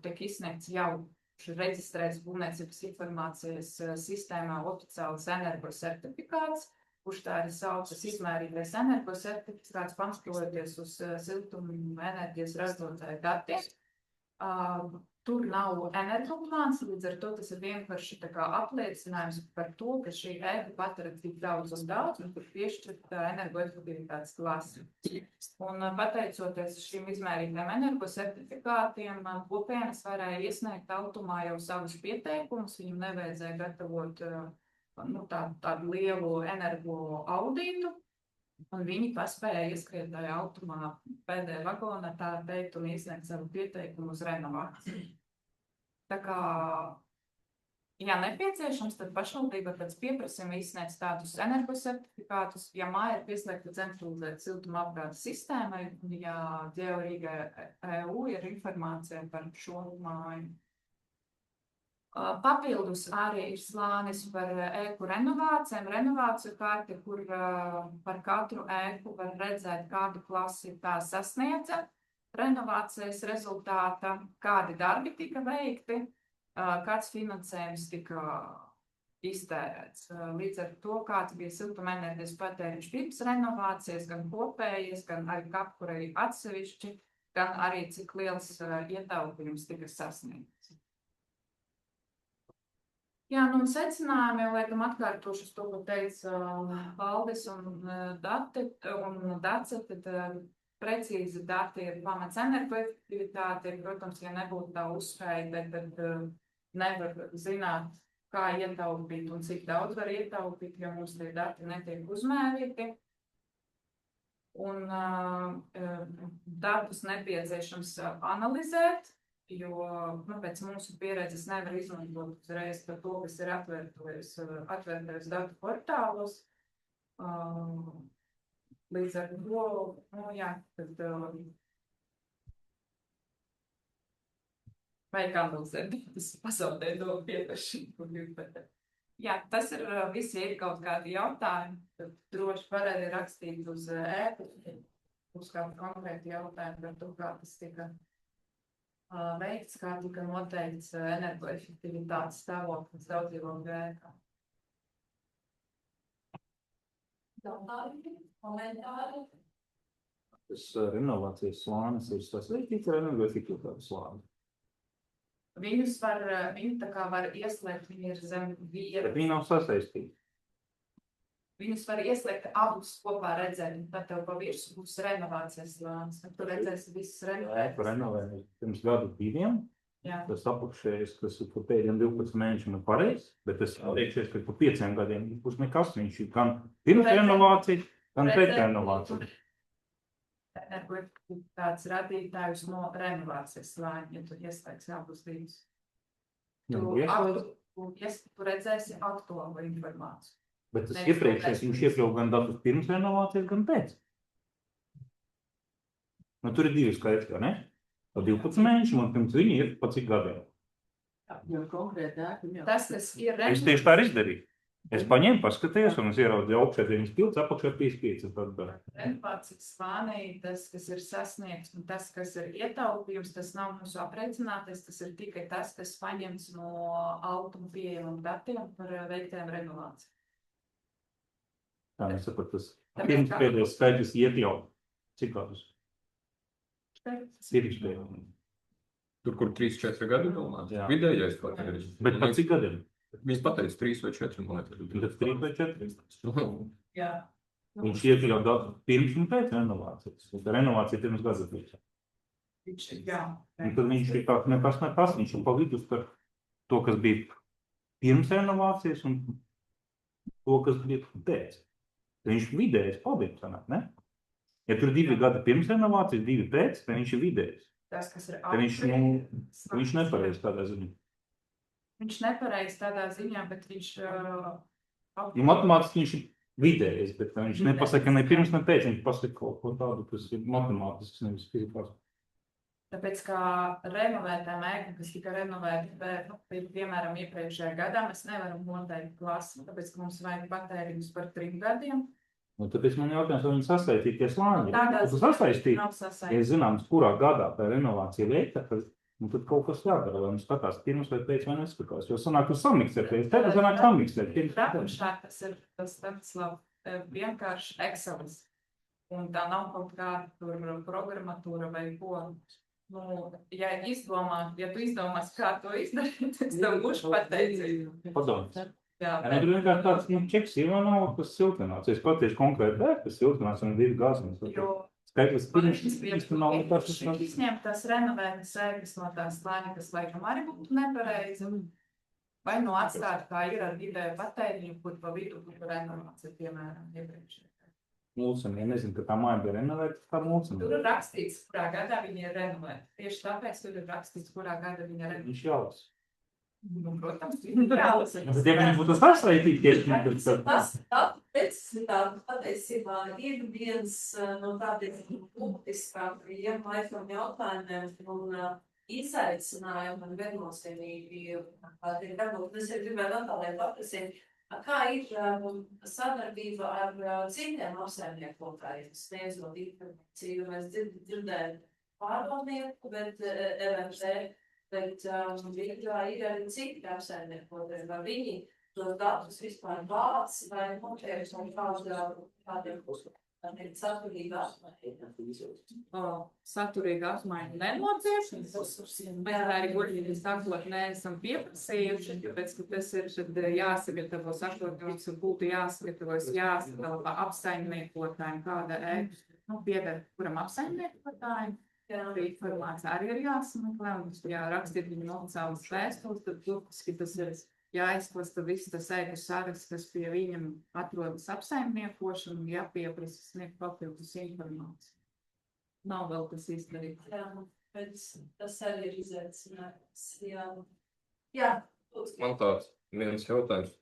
tiek izsniegts jau reģistrēts būvniecības informācijas sistēmā oficiāls energosertifikāts, kurš tā arī saucas izmērītais energosertifikāts, pamatojoties uz siltuma enerģijas ražotāju datiem. Tur nav energoplāns, līdz ar to tas ir vienkārši tā kā apliecinājums par to, ka šī ēka patara tik daudz un daudz, un tur piešķirta energoefektivitātes klase. Un pateicoties šīm izmērītiem energosertifikātiem, kopienas varēja iesniegt automā jau savus pieteikumus, viņam nevajadzēja gatavot tādu lielu energo audītu, un viņi paspēja ieskriet tajā automā pēdējā vagonā, tā teikt, un iesniegt savu pieteikumu uz renovāciju. Tā kā, ja nepieciešams, tad pašvaldība pēc pieprasījuma izsniedz tādus energosertifikātus, ja māja ir pieslēgta centralizēta siltuma apgādes sistēmai, un ja Ģeorīga EU ir informācija par šo māju. Papildus arī ir slānis par ēku renovācijām, renovāciju kārti, kur par katru ēku var redzēt, kādu klasi tā sasniedza renovācijas rezultāta, kādi darbi tika veikti, kāds finansējums tika iztērēts. Līdz ar to, kāds bija siltumenerģijas patēriņš pirms renovācijas, gan kopējies, gan arī apkurei atsevišķi, gan arī cik liels ietaupījums tika sasniegts. Jā, un secinājumi, laikam atkārtošas to, ko teica Valdis un Dace, tad precīzi dati ir pamats energoefektivitāte, protams, ja nebūtu tā uzskaita, tad nevar zināt, kā ietaupīt un cik daudz var ietaupīt, ja mums tie dati netiek uzmērīti. Un datus nepieciešams analizēt, jo pēc mūsu pieredzes nevar izmantot uzreiz par to, kas ir atvērtais datu portālos. Līdz ar to, tad vajag analizēt datus, pazaudēt domu pieprasījumu. Jā, tas ir visi ir kaut kādi jautājumi, tad droši varēja rakstīt uz ēku, uz kādu konkrētu jautājumu par to, kā tas tika veikts, kā tika noteikts energoefektivitātes stāvoklis daudzdzīvokļu ēkā. Komentāri? Tas renovācijas slānis ir sasaistīts ar energoefektivitātes slāni. Viņus var ieslēgt, viņi ir zem viena. Bet viņi nav sasaistīti. Viņus var ieslēgt abus kopā redzēt, un tad tev pa virsu būs renovācijas slānis. Tu redzēsi visas renovācijas. Ēku renovējums pirms gadu 2. Jā. Tas apakšējais, kas ir pa pēdējiem 12 mēnešiem ir pareizs, bet tas iekšējais, ka pa 5 gadiem būs nekas. Viņš ir gan pirms renovācijas, gan pēc renovācijas. Energoefektivitātes radītājus no renovācijas slāņa, ja tu ieslēgsi abus divus. Tu redzēsi aktuālu informāciju. Bet tas iepriekšējais viņš iekļauj gan datus pirms renovācijas, gan pēc. Tur ir 2 skaitļi, ne? Pa 12 mēnešiem un pirms viņi ir pa cik gadiem. Tas, kas ir Es tieši tā arī izdarīju. Es paņēmu, paskatījos, un es ieraudzīju augšā 9 pilds, apakšā 55. Renovācijas Spānija, tas, kas ir sasniegts un tas, kas ir ietaupījums, tas nav mūsu aprēķinātais, tas ir tikai tas, kas paņemts no automu pieejamiem datiem par veiktiem renovāciju. Tā nesapat, tas pirms pēdējais skaitlis iet jau. Cik gadus? Pirms pēdējais. Tur, kur 3-4 gadi domāts. Jā. Vidējais patēriņš. Bet par cik gadiem? Viņš pateica 3 vai 4, man liekas. Tad 3 vai 4. Jā. Viņš iekļauj daudz pirms un pēc renovācijas. Tā renovācija pirms gada bija. Jā. Un tad viņš ir tāds nekas, viņš ir pa vidus par to, kas bija pirms renovācijas un to, kas bija pēc. Tad viņš vidējais paldies sanāk, ne? Ja tur 2 gadi pirms renovācijas, 2 pēc, tad viņš ir vidējais. Tas, kas ir Tad viņš nepareiz tādā ziņā. Viņš nepareiz tādā ziņā, bet viņš... Matemātiski viņš ir vidējais, bet viņš nepasaka ne pirms, ne pēc, viņš pasaka kaut ko tādu, kas ir matemātisks, nevis fizikās. Tāpēc, kā renovētā mēkļa, kas tika renovēta, piemēram, iepriekšējā gadā, mēs nevaram noteikt klasi, tāpēc, ka mums vajag patēriņus par 3 gadiem. Tāpēc man jautājums, vai viņi sasaistīties slāņi. Tādā Tu sasaistīt, nav ja sasaistīts. zināms, kurā gadā tā renovācija veikta, tad kaut kas jādara, vai mums skatās pirms vai pēc vai neskatās. Jo sanāk, tu samiksēties, tad sanāk samiksēt. Rakušā tas ir tas vienkārši Excelis. Un tā nav kaut kāda tur programmatūra vai ko. Nu, ja tu izdomās, kā to izdarīt, es tev būšu pateicīgi. Padomāts. Jā, Ja tur vienkārši tāds, čeks Ivanova, kas siltināts. Es patieši konkrēti vērtu, kas siltināts un 2 gāzes. jo Skaitlis pirms, tur nav nekas. izņemt tās renovētas sēgas no tās slāņa, kas laikam arī būtu nepareizi. Vai nu atstāt, kā ir ar vidēju patēriņu, kur pa vidu, kur renovācija, piemēram, iepriekšējā. Mulcam, ja nezinu, ka tā māja bija renovēta, tā mulcam. Tur ir rakstīts, kurā gadā viņi ir renovēti. Tieši tāpēc tur ir rakstīts, kurā gadā viņi ir renovēti. Viņš jālas. Nu, protams, viņi ir jālasa. Bet ja viņi būtu sasaistīties, tad Tas patiesībā ir viens no tādiem būtiskākajiem laikam jautājumiem un izaicinājumiem viennozīmīgi. Es gribēju Natālijai paprasīt, kā ir sadarbība ar citiem apsaimniekotājiem, sniedzot informāciju. Mēs dzirdējam pārvaldnieku, bet RMC, bet Rīgā ir arī citi apsaimniekotāji, vai viņi tos datus vispār vāc, vai noteikti un kādiem saturīga apmaiņa. Saturīga apmaiņa nenociešana. Mēs arī godīgi sakot, neesam pieprasījuši, tāpēc, ka tas ir jāsagatavo, sakot, ka mums būtu jāsagatavo apsaimniekotājiem, kāda pieder, kuram apsaimniekotājiem. Informācija arī ir jāsameklē, un rakstīt viņu oficiālas vēstules, tad burtiski tas ir jāizklasta viss tas ēku saraksts, kas pie viņam atrodas apsaimniekošana, un jāpieprasa sniegt papildus informāciju. Nav vēl tas izdarīts. Jā, bet tas arī ir izaicinājums. Jā. Man tāds viens jautājums.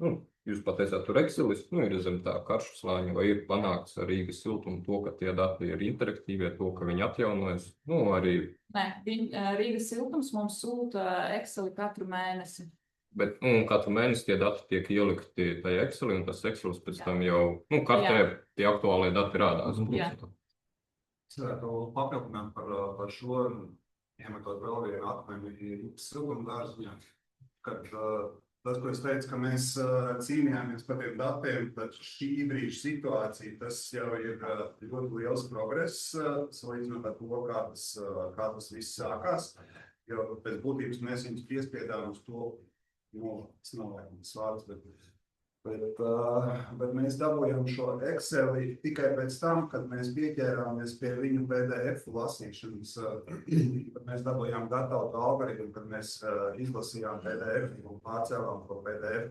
Jūs pateicāt, tur Excelis, ir zem tā karšu slāņa, vai ir panākts ar Rīgas siltumu to, ka tie dati ir interaktīvie, to, ka viņi atjaunojas, arī. Nē, Rīgas siltums mums sūta Exceli katru mēnesi. Bet, katru mēnesi tie dati tiek ielikti tajā Exceli, un tas Excelis pēc tam jau, kartē tie aktuālie dati rādās. Jā. Es varētu papildināt par šo, iemetot vēl vienu atmaiņu siltumu dārziņā, kad tas, ko es teicu, ka mēs cīnījāmies par tiem datiem, tad šī brīža situācija, tas jau ir ļoti liels progress, salīdzinot ar to, kā tas viss sākās, jo pēc būtības mēs viņus piespiedām uz to, tas nav vajag svārds, bet mēs dabūjām šo Exceli tikai pēc tam, kad mēs pieķērāmies pie viņu PDF lasīšanas. Mēs dabūjām gatavu algoritmu, kad mēs izlasījām PDF un pārcēlām to PDF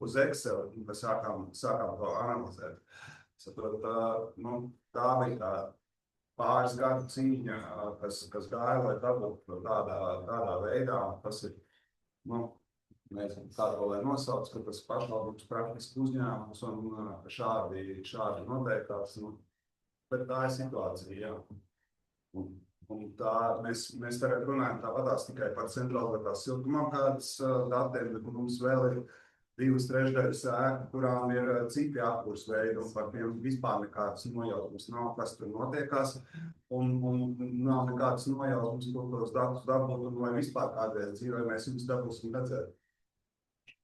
uz Exceli, un sākām to analizēt. Tā bija tā pāris gadu cīņa, kas gāja, lai dabūtu tādā veidā. Tas ir, nezinu, kādu lai nosauc, ka tas pašvaldības praktiski uzņēmums un šādi noteiktās, bet tā ir situācija, jā. Un tā, mēs tagad runājam tāpatās tikai par centralizētās siltumapgādes datiem, bet mums vēl ir 2/3 ēku, kurām ir citi apkurs veidi, un par tiem vispār nekādas nojausmas nav, kas tur notiekās, un nav nekādas nojausmas, kur tos datus dabūt, un vai vispār kādreiz dzīvē mēs jums dabūsim redzēt.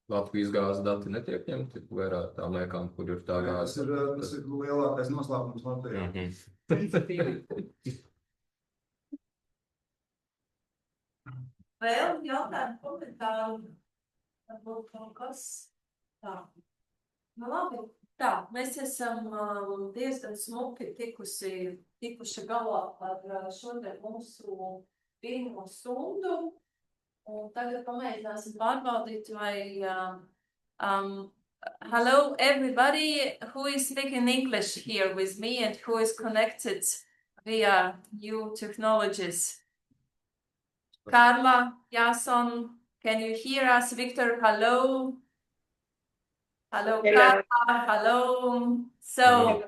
Latvijas gāzes dati netiek ņemti vērā tām ēkām, kur ir tā gāze. Tas ir lielākais noslēpums Latvijā. Vēl jautājumu komentāru? Varbūt kaut kas tā. Nu labi, tā, mēs esam diezgan smuki tikuši galā ar šo te mūsu pirmo stundu. Un tagad pamēģināsim pārbaudīt, vai hello everybody who is speaking English here with me and who is connected via new technologies. Carla, Jason, can you hear us? Victor, hello. Hello, Carla, hello. So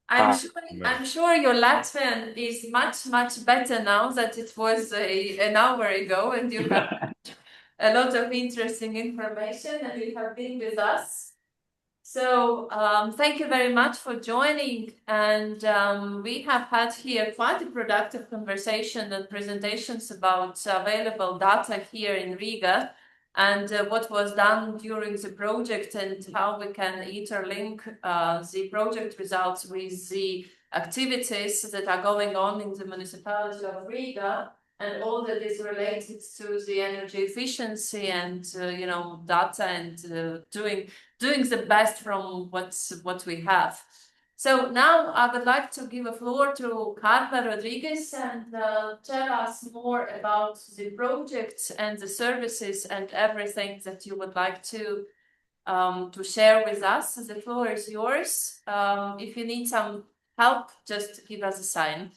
I'm sure your Latvian is much better now than it was an hour ago, and you have a lot of interesting information, and you have been with us. So thank you very much for joining, and we have had here quite a productive conversation and presentations about available data here in Riga, and what was done during the project and how we can interlink the project results with the activities that are going on in the municipality of Riga, and all that is related to the energy efficiency and data and doing the best from what we have. So now I would like to give a floor to Carla Rodriguez and tell us more about the project and the services and everything that you would like to share with us. The floor is yours. If you need some help, just give us a sign.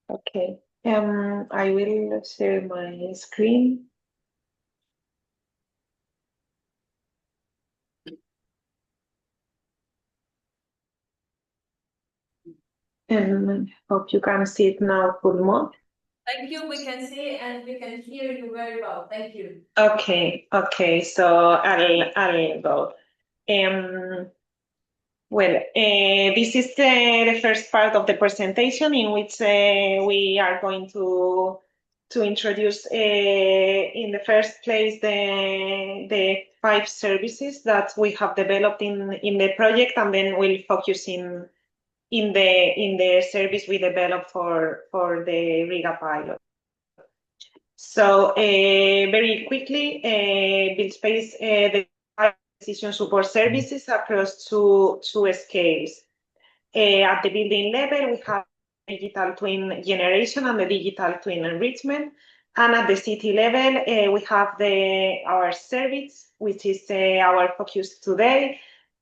Okay. I will share my screen. And hope you can see it now full mode. Thank you. We can see and we can hear you very well. Thank you. Okay. So I'll go. This is the first part of the presentation in which we are going to introduce in the first place the 5 services that we have developed in the project, and then we'll focus in the service we developed for the Riga pilot. So very quickly, BuildSpace the decision support services across two scales. At the building level, we have digital twin generation and the digital twin enrichment. And at the city level, we have our service, which is our focus today,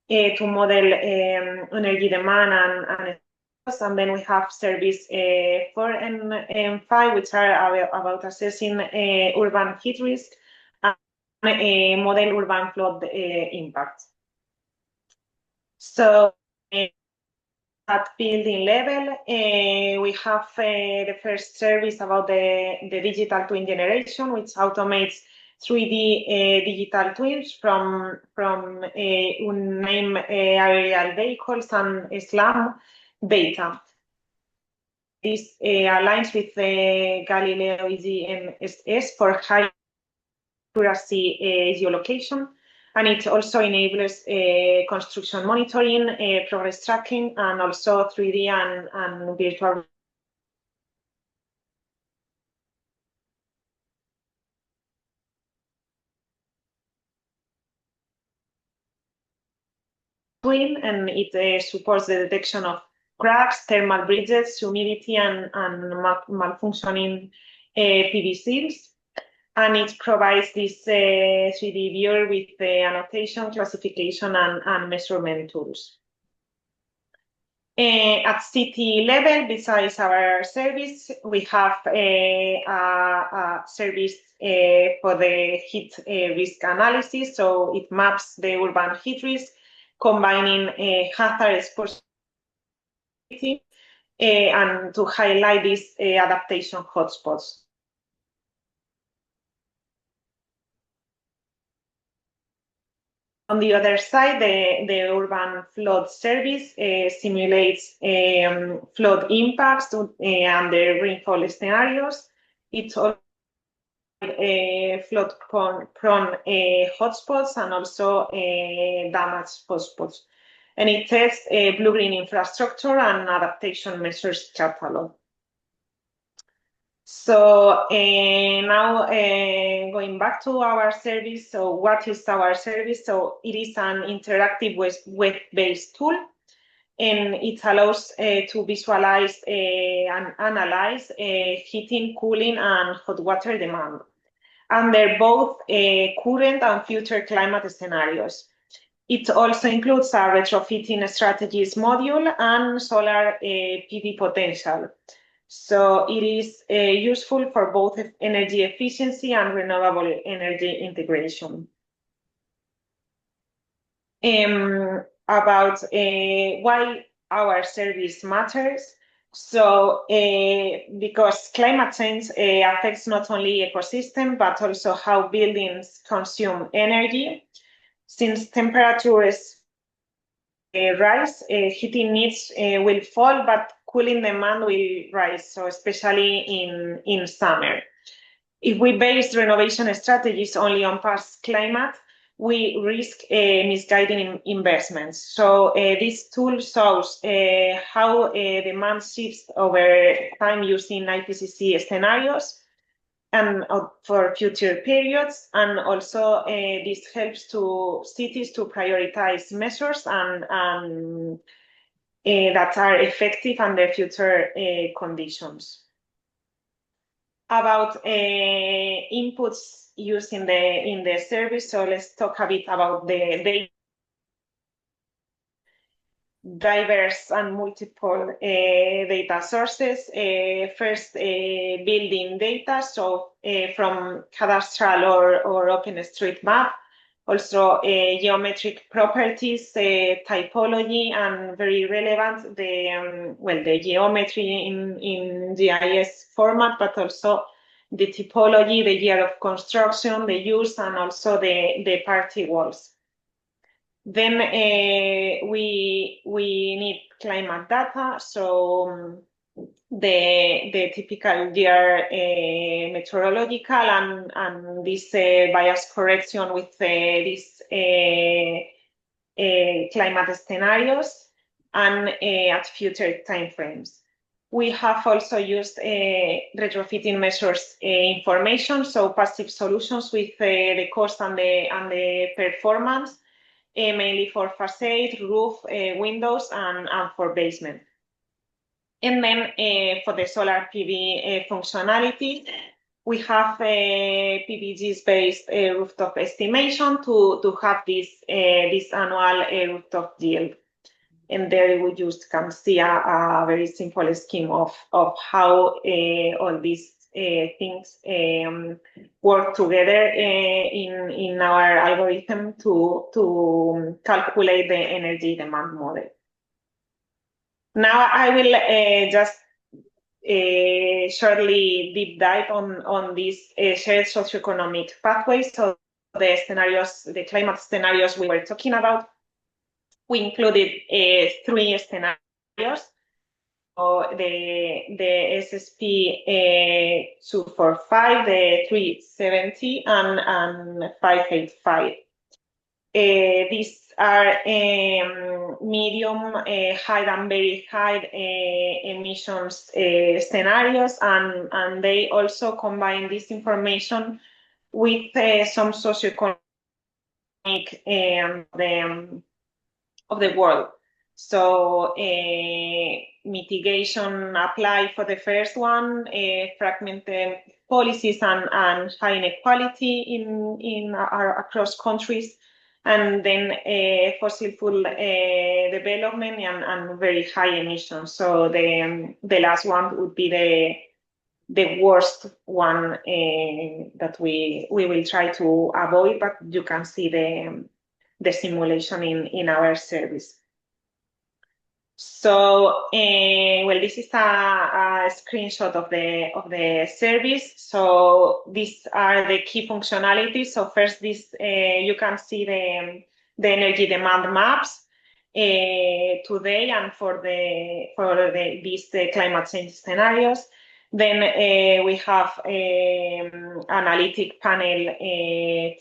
to model energy demand and then we have service 4 and 5, which are about assessing urban heat risk and model urban flood impact. So at building level, we have the first service about the digital twin generation, which automates 3D digital twins from unnamed aerial vehicles and SLAM data. This aligns with the Galileo EGNSS for high accuracy geolocation, and it also enables construction monitoring, progress tracking, and also 3D and virtual twin, and it supports the detection of cracks, thermal bridges, humidity, and malfunctioning PV seals. And it provides this 3D viewer with annotation, classification, and measurement tools. At city level, besides our service, we have a service for the heat risk analysis. So it maps the urban heat risk, combining hazard exposure and to highlight these adaptation hotspots. On the other side, the urban flood service simulates flood impacts under rainfall scenarios. It's all flood prone hotspots and also damaged hotspots. And it tests blue-green infrastructure and adaptation measures catalog. So now going back to our service, so what is our service? So it is an interactive web-based tool, and it allows to visualize and analyze heating, cooling, and hot water demand under both current and future climate scenarios. It also includes a retrofitting strategies module and solar PV potential. So it is useful for both energy efficiency and renewable energy integration. About why our service matters. So because climate change affects not only ecosystem, but also how buildings consume energy. Since temperatures rise, heating needs will fall, but cooling demand will rise, so especially in summer. If we base renovation strategies only on past climate, we risk misguiding investments. So this tool shows how demand shifts over time using IPCC scenarios and for future periods, and also this helps to cities to prioritize measures and that are effective under future conditions. About inputs used in the service, so let's talk a bit about the diverse and multiple data sources. First, building data, so from cadastral or OpenStreetMap, also geometric properties, typology, and very relevant, the geometry in GIS format, but also the typology, the year of construction, the use, and also the party walls. Then we need climate data, so the typical year meteorological and this bias correction with these climate scenarios and at future timeframes. We have also used retrofitting measures information, so passive solutions with the cost and the performance, mainly for facade, roof, windows, and for basement. And then for the solar PV functionality, we have PVGs-based rooftop estimation to have this annual rooftop yield. And there we just can see a very simple scheme of how all these things work together in our algorithm to calculate the energy demand model. Now I will just shortly deep dive on these shared socioeconomic pathways. So the scenarios, the climate scenarios we were talking about, we included 3 scenarios. So the SSP 245, the 370, and 585. These are medium, high, and very high emissions scenarios, and they also combine this information with some socioeconomic of the world. So mitigation apply for the first one, fragmented policies and high inequality in across countries, and then fossil fuel development and very high emissions. So the last one would be the worst one that we will try to avoid, but you can see the simulation in our service. So, well, this is a screenshot of the service. So these are the key functionalities. So first, this you can see the energy demand maps today and for these climate change scenarios. Then we have analytic panel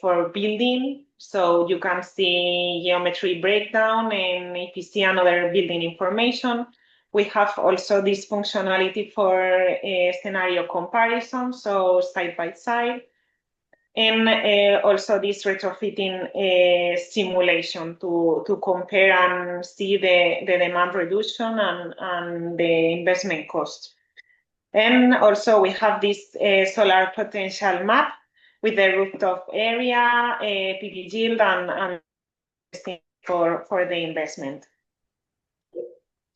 for building, so you can see geometry breakdown and EPC and other building information. We have also this functionality for scenario comparison, so side by side. And also this retrofitting simulation to compare and see the demand reduction and the investment cost. And also we have this solar potential map with the rooftop area, PV yield, and for the investment.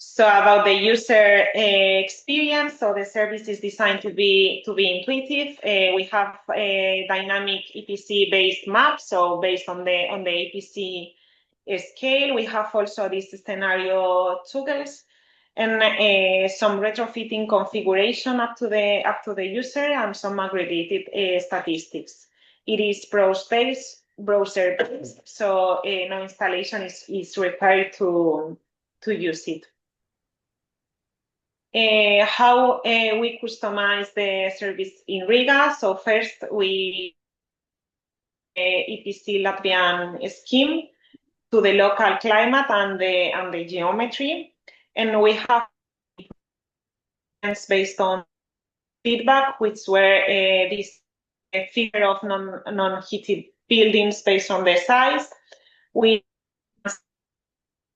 So about the user experience, so the service is designed to be intuitive. We have a dynamic EPC-based map, so based on the EPC scale. We have also these scenario toggles and some retrofitting configuration up to the user and some aggregated statistics. It is browser-based, so no installation is required to use it. How we customize the service in Riga. So first we EPC Latvian scheme to the local climate and the geometry, and we have based on feedback, which were this figure of non-heated buildings based on the size. We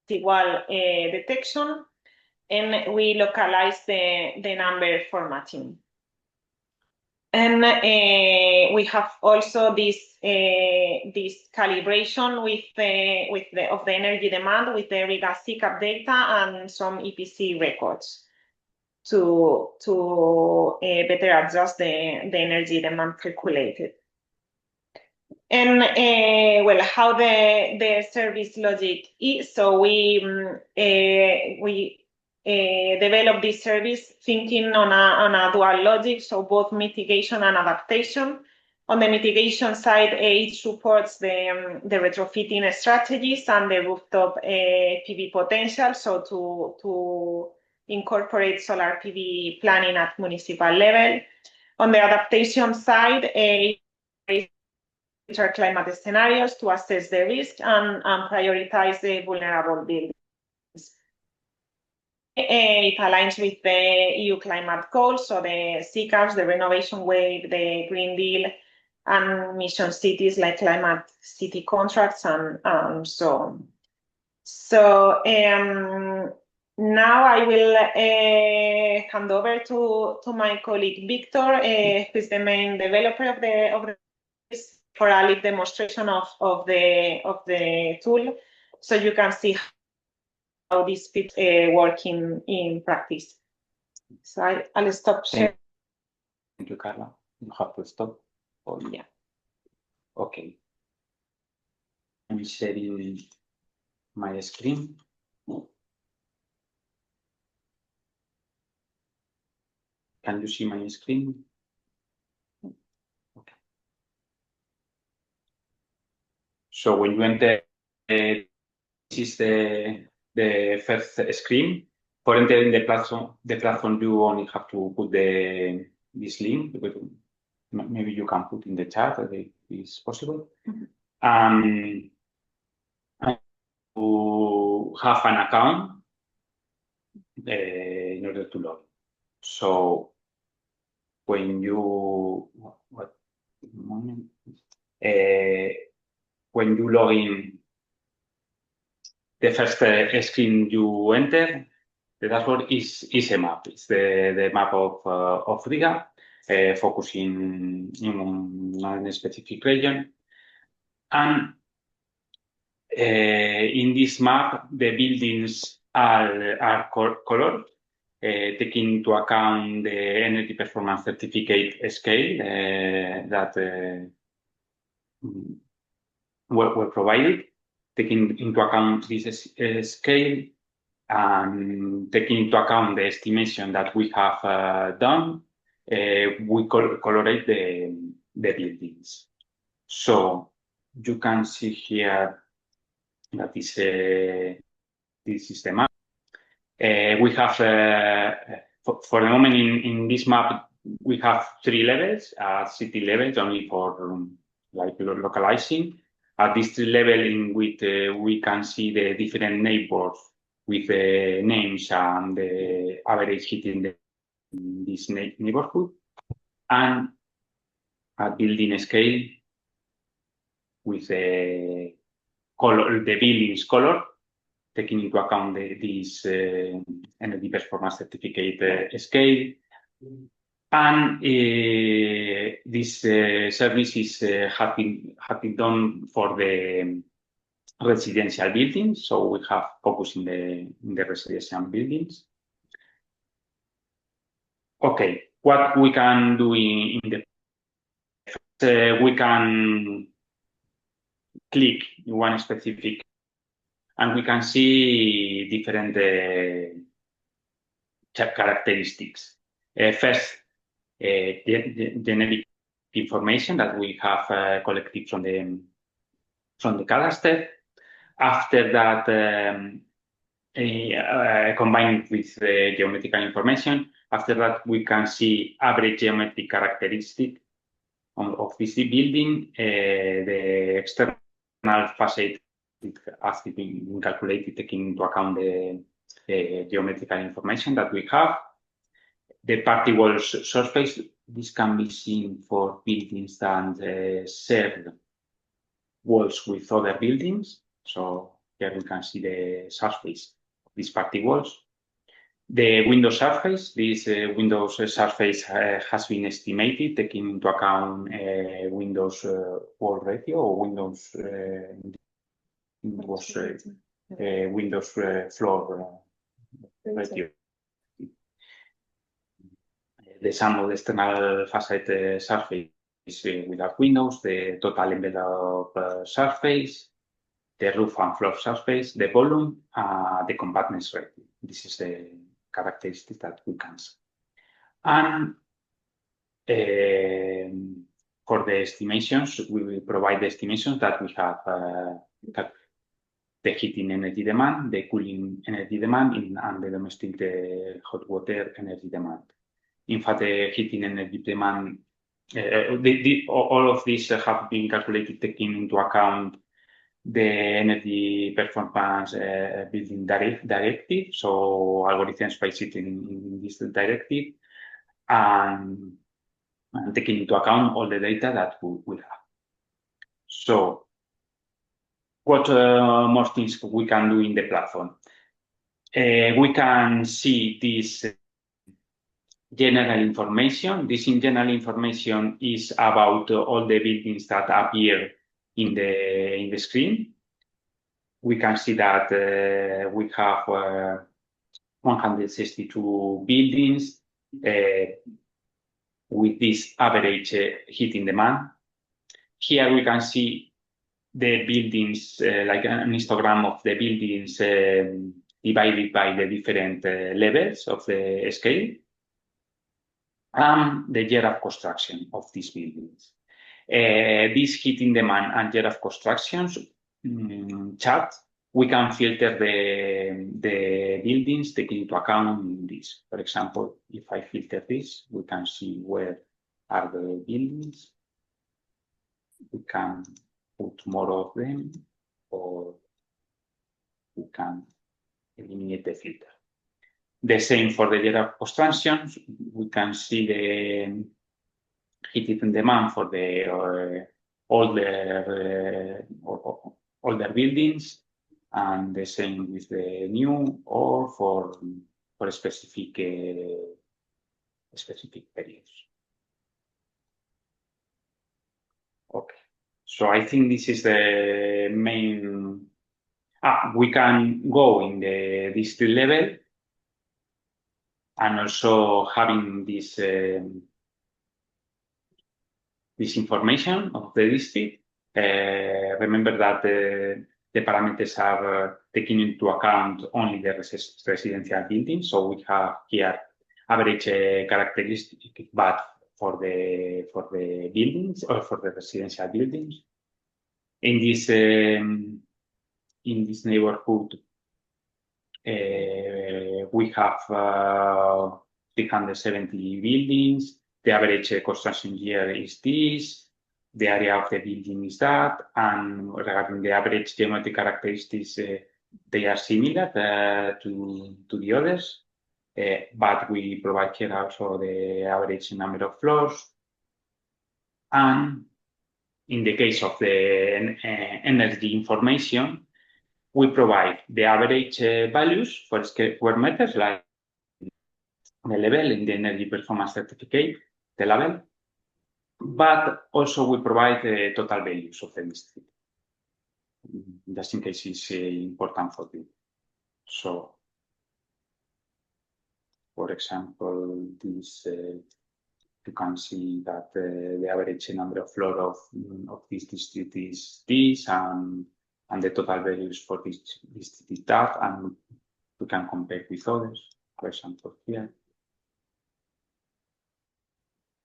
equal detection. And we localize the number formatting. And we have also this calibration of the energy demand with the Riga CCAP data and some EPC records to better adjust the energy demand calculated. And well, how the service logic is. So we develop this service thinking on a dual logic, so both mitigation and adaptation. On the mitigation side, it supports the retrofitting strategies and the rooftop PV potential, so to incorporate solar PV planning at municipal level. On the adaptation side, climate scenarios to assess the risk and prioritize the vulnerable buildings. It aligns with the EU climate goals, so the CCAPs, the Renovation Wave, the Green Deal, and mission cities like climate city contracts and so on. So now I will hand over to my colleague Victor, who is the main developer of this, for a live demonstration of the tool, so you can see how this fits working in practice. So I'll stop sharing. Thank you, Carla. You have to stop. Oh, yeah. Okay. I'm sharing my screen. Can you see my screen? Okay. So when you enter, this is the first screen. For entering the platform, you only have to put this link. Maybe you can put in the chat if it is possible. Mm-hmm. To have an account in order to log in. So when you log in, the first screen you enter, the dashboard is a map. It's the map of Riga, focusing on a specific region. And in this map, the buildings are colored, taking into account the energy performance certificate scale that were provided. Taking into account this scale and taking into account the estimation that we have done, we colorate the buildings. So you can see here that is this is the map. We have for the moment in this map we have 3 levels, city levels only for like localizing. At this 3 level in which we can see the different neighbors with the names and the average heat in this neighborhood, and at building scale with the color, the building's color, taking into account this energy performance certificate scale. And this service has been done for the residential buildings, so we have focused in the residential buildings. Okay, what we can do in the we can click in one specific, and we can see different characteristics. First, genetic information that we have collected from the cadastre. After that, combined with the geometrical information, after that we can see average geometric characteristic of this building. The external facade has been calculated taking into account the geometrical information that we have. The party walls surface, this can be seen for buildings that share walls with other buildings. So here we can see the surface of these party walls. The window surface, this windows surface has been estimated taking into account windows wall ratio or windows floor ratio. The sum of the external facade surface without windows, the total envelope surface, the roof and floor surface, the volume, the compactness rate. This is the characteristic that we can see. And for the estimations, we will provide the estimations that we have the heating energy demand, the cooling energy demand, and the domestic hot water energy demand. In fact, the heating energy demand, all of these have been calculated taking into account the energy performance building directive, so algorithms based in this directive, and taking into account all the data that we have. So, what more things we can do in the platform? We can see this general information. This general information is about all the buildings that appear in the screen. We can see that we have 162 buildings with this average heating demand. Here we can see the buildings, like an histogram of the buildings divided by the different levels of the scale, and the year of construction of these buildings. This heating demand and year of constructions chart, we can filter the buildings taking into account this. For example, if I filter this, we can see where are the buildings. We can put more of them, or we can eliminate the filter. The same for the year of construction. We can see the heating demand for the older buildings, and the same with the new, or for specific periods. Okay, so I think this is the main. We can go in the district level, and also having this information of the district. Remember that the parameters are taking into account only the residential buildings. So we have here average characteristic, but for the buildings or for the residential buildings. In this in this neighborhood, we have 370 buildings. The average construction year is this. The area of the building is that. And regarding the average geometric characteristics, they are similar to the others. But we provide here also the average number of floors. And in the case of the energy information, we provide the average values for square meters, like the level in the energy performance certificate, the level, but also we provide the total values of the district, just in case it's important for you. So, for example, this you can see that the average number of floors of this district is this, and the total values for this district is that, and we can compare with others. For example, here,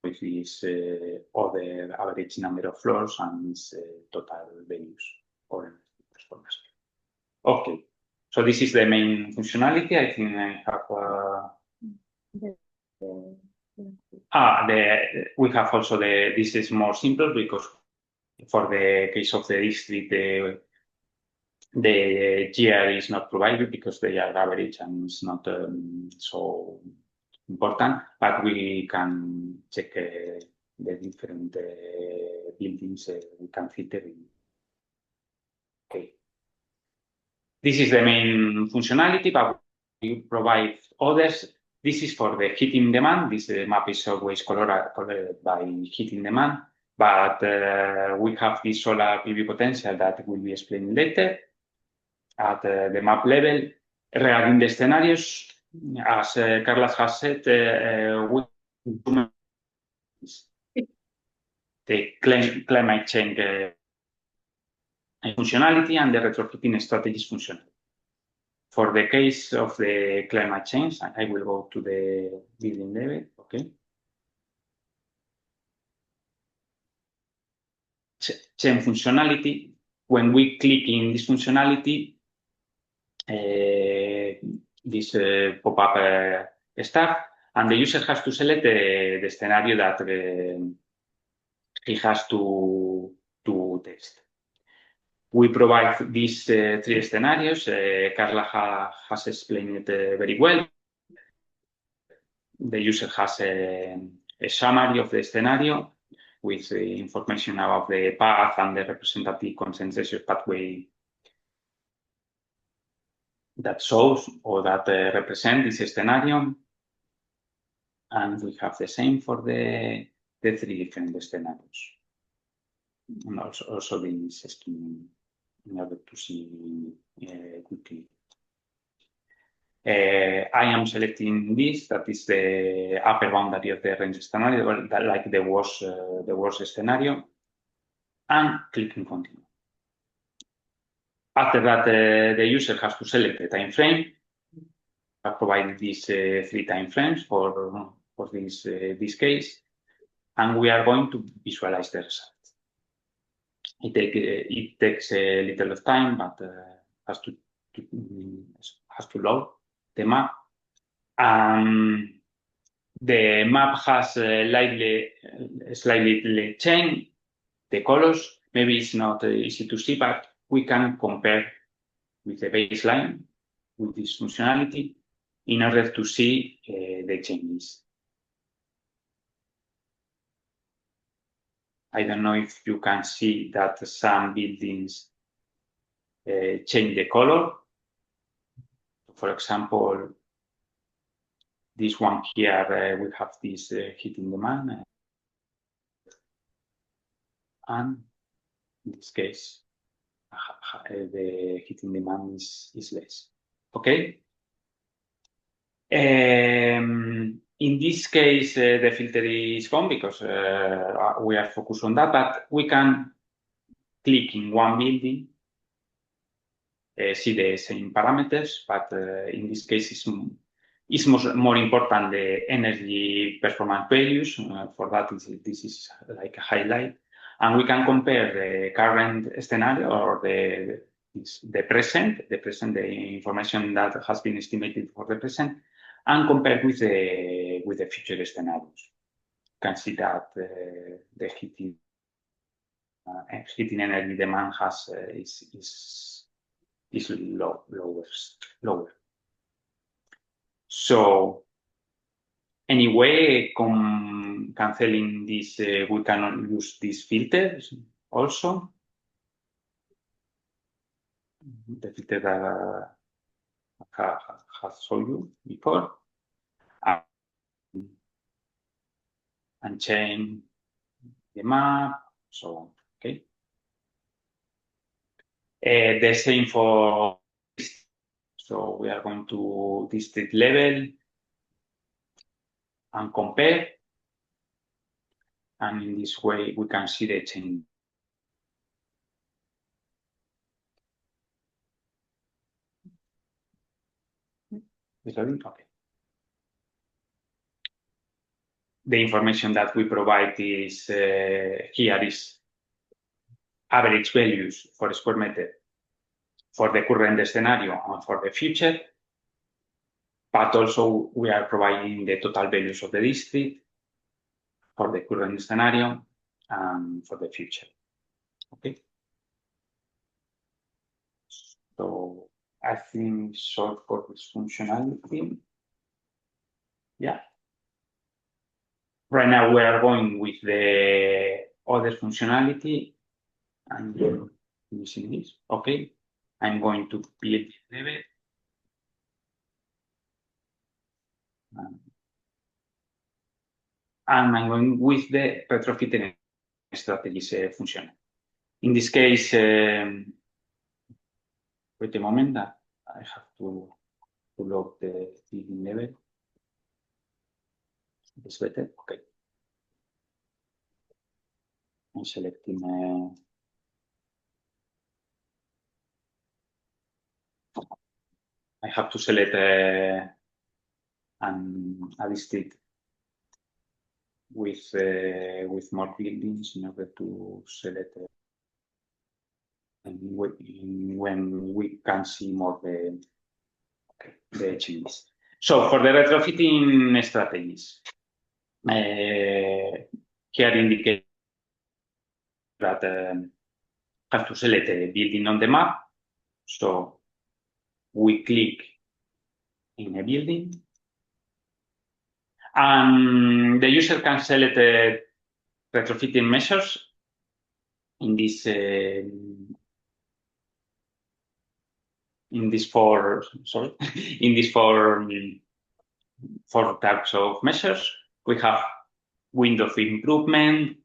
with this other average number of floors and its total values or performance. Okay, so this is the main functionality. I think I have. We have also this is more simple because for the case of the district, the GR is not provided because they are average and it's not so important, but we can check the different buildings we can filter in. Okay. This is the main functionality, but we provide others. This is for the heating demand. This map is always colored by heating demand, but we have this solar PV potential that will be explained later at the map level. Regarding the scenarios, as Carlos has said, the climate change functionality and the retrofitting strategies functionality. For the case of the climate change, I will go to the building level, okay? Change functionality. When we click in this functionality, this pop-up starts, and the user has to select the scenario that he has to test. We provide these three scenarios. Carla has explained it very well. The user has a summary of the scenario with information about the path and the representative consensus pathway that shows or that represents this scenario. And we have the same for the three different scenarios. And also this scheme in order to see quickly. I am selecting this, that is the upper boundary of the range scenario, like the worst scenario, and clicking continue. After that, the user has to select the time frame. I provided these 3 time frames for this case, and we are going to visualize the result. It takes a little of time, but has to load the map. The map has slightly changed the colors. Maybe it's not easy to see, but we can compare with the baseline with this functionality in order to see the changes. I don't know if you can see that some buildings change the color. For example, this one here, we have this heating demand. And in this case, the heating demand is less. Okay? In this case, the filter is gone because we are focused on that, but we can click in one building, see the same parameters, but in this case, it's more important the energy performance values. For that, this is like a highlight. And we can compare the current scenario or the is the present, the information that has been estimated for the present, and compared with the future scenarios. You can see that the heating energy demand is lower. So anyway, canceling this, we cannot use these filters also. The filter that has shown you before. And change the map, so on. Okay. The same for, so we are going to district level and compare. And in this way, we can see the change. Is that it? Okay. The information that we provide is here is average values for square meter for the current scenario and for the future. But also we are providing the total values of the district for the current scenario and for the future. Okay. So I think short for this functionality. Yeah. Right now we are going with the other functionality and using this. Okay. I'm going to build level. And I'm going with the retrofitting strategies function. In this case, wait a moment, I have to load the building level. It's better. Okay. I'm selecting. I have to select a district with more buildings in order to select when we can see more the changes. So for the retrofitting strategies, here indicate that have to select a building on the map. So we click in a building, and the user can select retrofitting measures in these four types of measures. We have window improvement,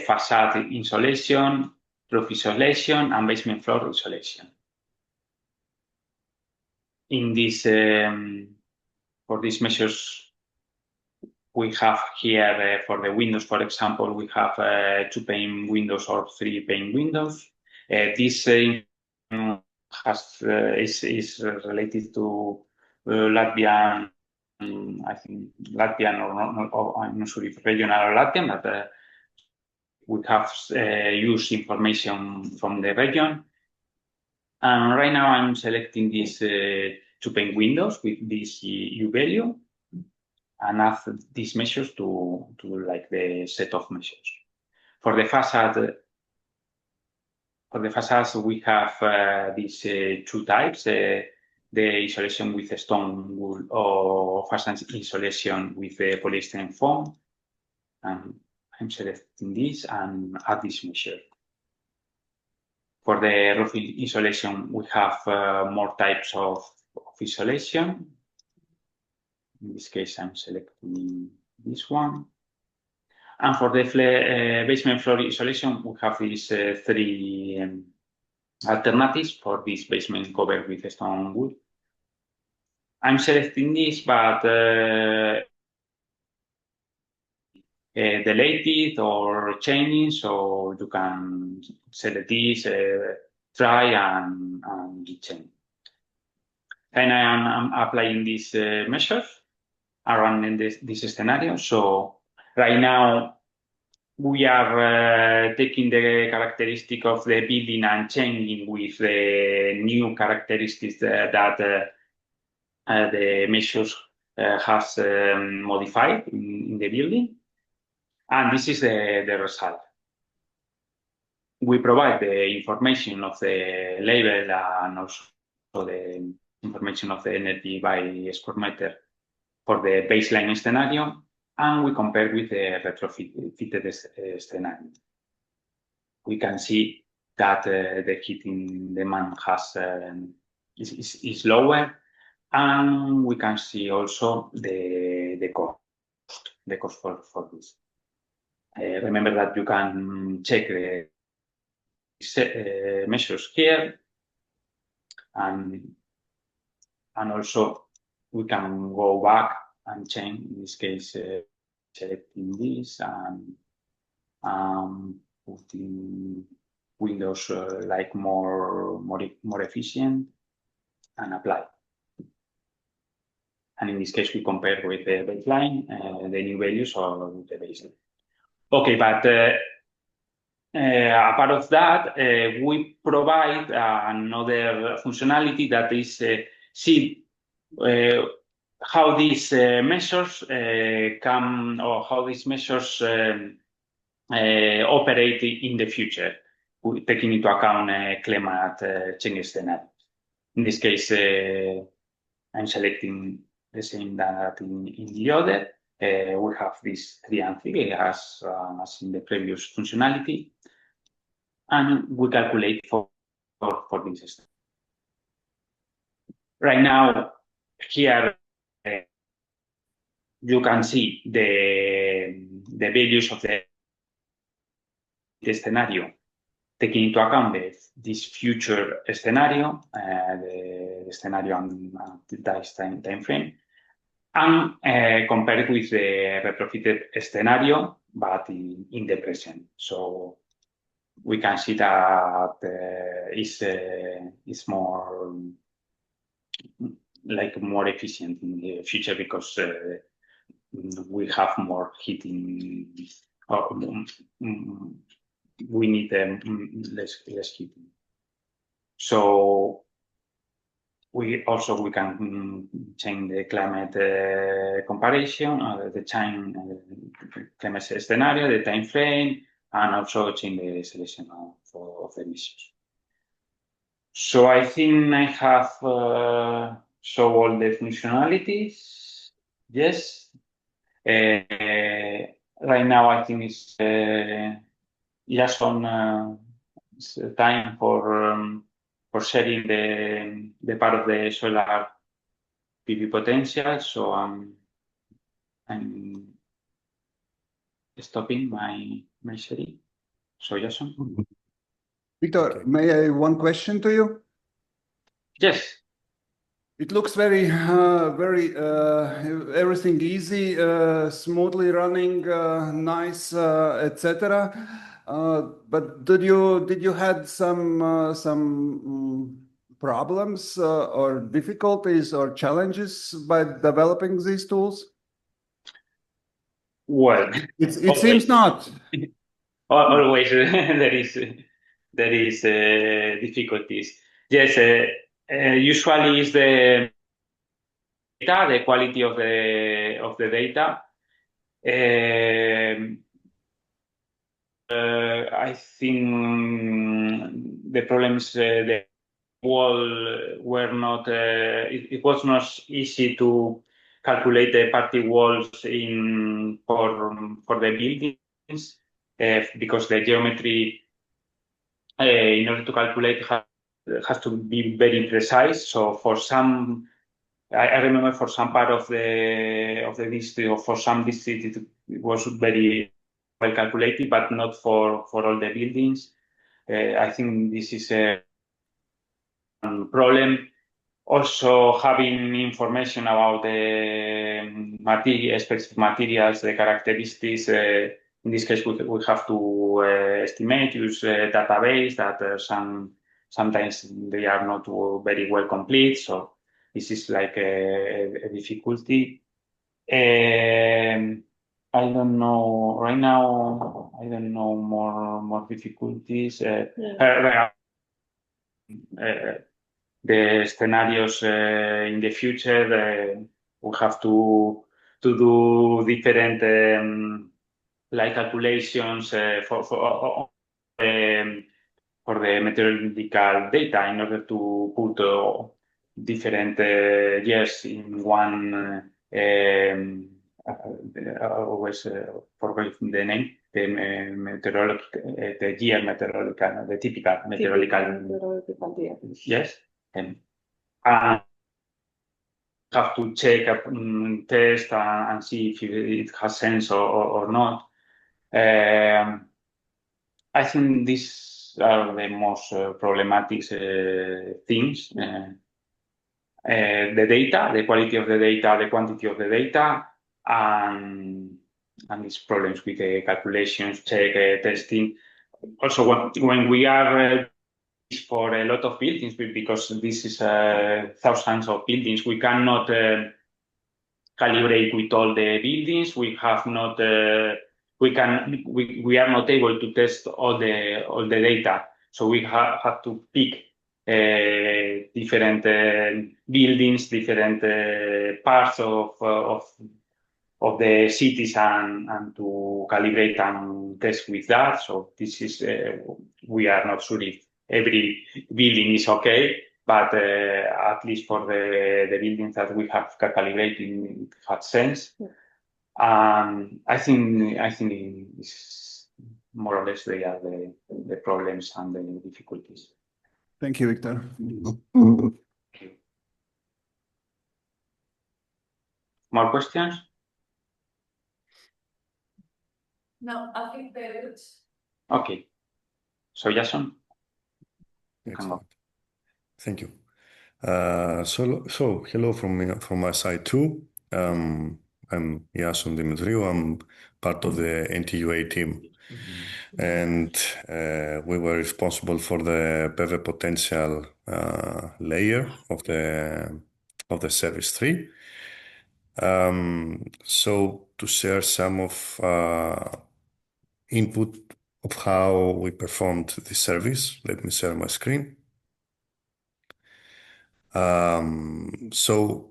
facade insulation, roof insulation, and basement floor insulation. In this, for these measures, we have here for the windows, for example, we have 2-pane windows or 3-pane windows. This is related to Latvian, I think Latvian or I'm not sure if regional or Latvian, but we have used information from the region. And right now I'm selecting these 2-pane windows with this U value and add these measures to like the set of measures. For the facades, we have these two types, the insulation with stone wool or facade insulation with polystyrene foam. And I'm selecting this and add this measure. For the roof insulation, we have more types of insulation. In this case, I'm selecting this one. And for the basement floor insulation, we have these three alternatives for this basement covered with stone wool. I'm selecting this, but delete it or change it, so you can select this, try and change. And I am applying these measures around in this scenario. So right now we are taking the characteristic of the building and changing with the new characteristics that the measures has modified in the building. And this is the result. We provide the information of the label and also the information of the energy by square meter for the baseline scenario, and we compare with the retrofitted scenario. We can see that the heating demand is lower, and we can see also the cost for this. Remember that you can check the measures here, and also we can go back and change, in this case, selecting this and putting windows like more efficient and apply. And in this case, we compare with the baseline, the new values or with the baseline. Okay, but apart of that, we provide another functionality that is see how these measures come, or how these measures operate in the future, taking into account climate change scenarios. In this case, I'm selecting the same that in the other. We have this 3 and 3 as in the previous functionality, and we calculate for this. Right now, here you can see the values of the scenario, taking into account this future scenario, the scenario and the time frame, and compared with the retrofitted scenario, but in the present. So we can see that it's more more efficient in the future because we have more heating. We need less heating. So we can change the climate comparison, the time climate scenario, the time frame, and also change the selection of the emissions. So I think I have shown all the functionalities. Yes. Right now, I think it's just on time for sharing the part of the solar PV potential. So I'm stopping my sharing. So Jason. Victor, may I have one question to you? Yes. It looks very everything easy, smoothly running, nice, etc. But did you had some problems or difficulties or challenges by developing these tools? Well, it seems not. Always there is difficulties. Yes, usually is the data, the quality of the data. I think the problems the wall were not. It was not easy to calculate the party walls for the buildings because the geometry in order to calculate has to be very precise. So for some, I remember for some part of the district, or for some district, it was very well calculated, but not for all the buildings. I think this is a problem. Also, having information about the specific materials, the characteristics. In this case, we have to estimate, use a database that sometimes they are not very well complete. So this is like a difficulty. I don't know right now. I don't know more difficulties. The scenarios in the future, we have to do different like calculations for the meteorological data in order to put different years in one. Always forget the name. The the year meteorological, the typical meteorological. Yes. And have to check, test, and see if it has sense or not. I think these are the most problematic things. The data, the quality of the data, the quantity of the data, and these problems with the calculations, check, testing. Also, when we are for a lot of buildings, because this is thousands of buildings, we cannot calibrate with all the buildings. We have not. We are not able to test all the data, so we have to pick different buildings, different parts of the cities, and to calibrate and test with that. So this is we are not sure if every building is okay, but at least for the buildings that we have calibrated, it has sense. I think it's more or less they are the problems and the difficulties. Thank you, Victor. More questions? No, I think they're good. Okay. So Jason? Excellent. Thank you. So hello from my side too. I'm Iason Dimitriou. I'm part of the NTUA team, and we were responsible for the PV potential layer of the service 3. So to share some of input of how we performed the service, let me share my screen. So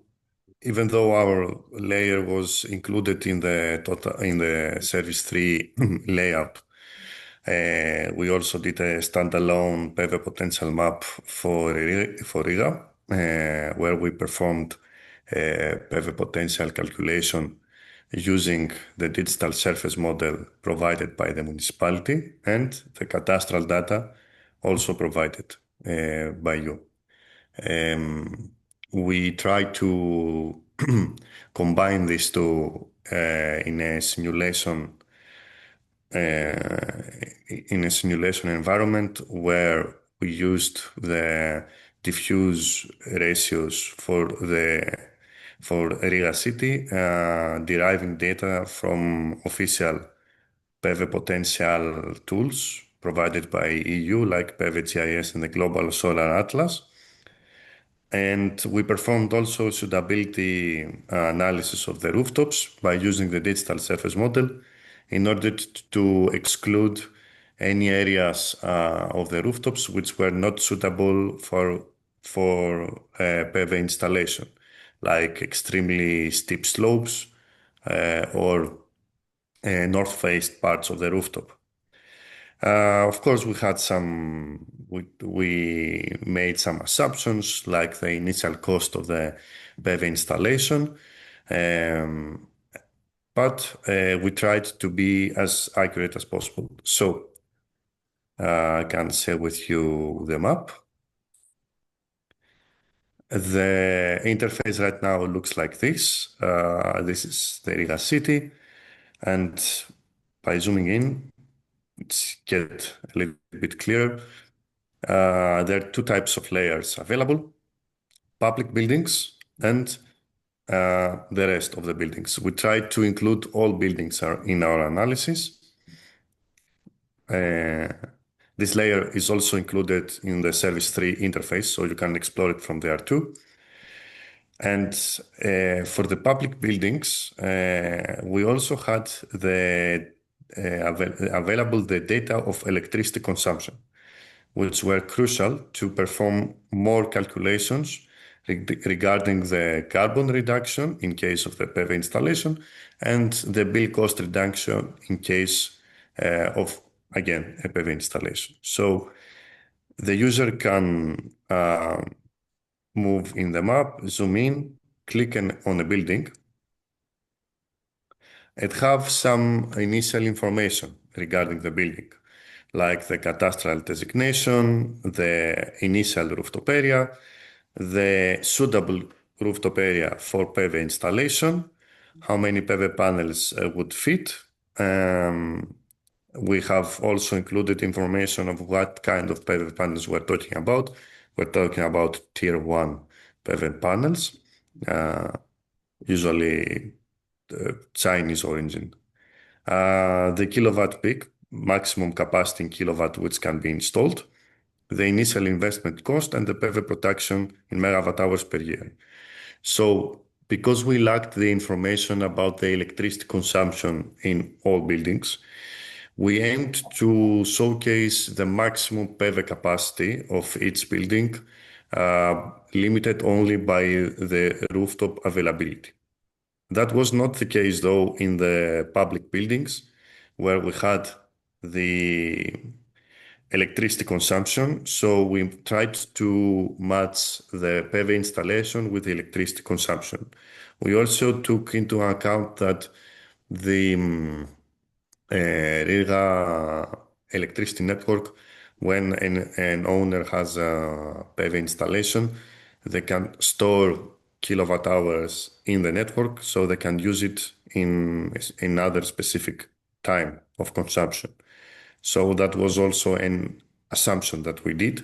even though our layer was included in the service 3 layout, we also did a standalone PV potential map for Riga, where we performed PV potential calculation using the digital surface model provided by the municipality and the cadastral data also provided by you. We try to combine these two in a simulation environment where we used the diffuse ratios for Riga City, deriving data from official PV potential tools provided by EU, like PVGIS and the Global Solar Atlas. And we performed also suitability analysis of the rooftops by using the digital surface model in order to exclude any areas of the rooftops which were not suitable for PV installation, like extremely steep slopes or north-faced parts of the rooftop. Of course, we made some assumptions, like the initial cost of the PV installation, but we tried to be as accurate as possible. So I can share with you the map. The interface right now looks like this. This is the Riga City, and by zooming in, it's get a little bit clearer. There are two types of layers available: public buildings and the rest of the buildings. We tried to include all buildings in our analysis. This layer is also included in the Service 3 interface, so you can explore it from there too. And for the public buildings, we also had available the data of electricity consumption, which were crucial to perform more calculations regarding the carbon reduction in case of the PV installation and the bill cost reduction in case of, again, a PV installation. So the user can move in the map, zoom in, click on a building, and have some initial information regarding the building, like the cadastral designation, the initial rooftop area, the suitable rooftop area for PV installation, how many PV panels would fit. We have also included information of what kind of PV panels we're talking about. We're talking about tier 1 PV panels, usually Chinese origin. The kilowatt peak, maximum capacity in kilowatt which can be installed, the initial investment cost, and the PV production in megawatt hours per year. So because we lacked the information about the electricity consumption in all buildings, we aimed to showcase the maximum PV capacity of each building, limited only by the rooftop availability. That was not the case, though, in the public buildings, where we had the electricity consumption. So we tried to match the PV installation with the electricity consumption. We also took into account that the Riga electricity network, when an owner has a PV installation, they can store kilowatt hours in the network, so they can use it in another specific time of consumption. So that was also an assumption that we did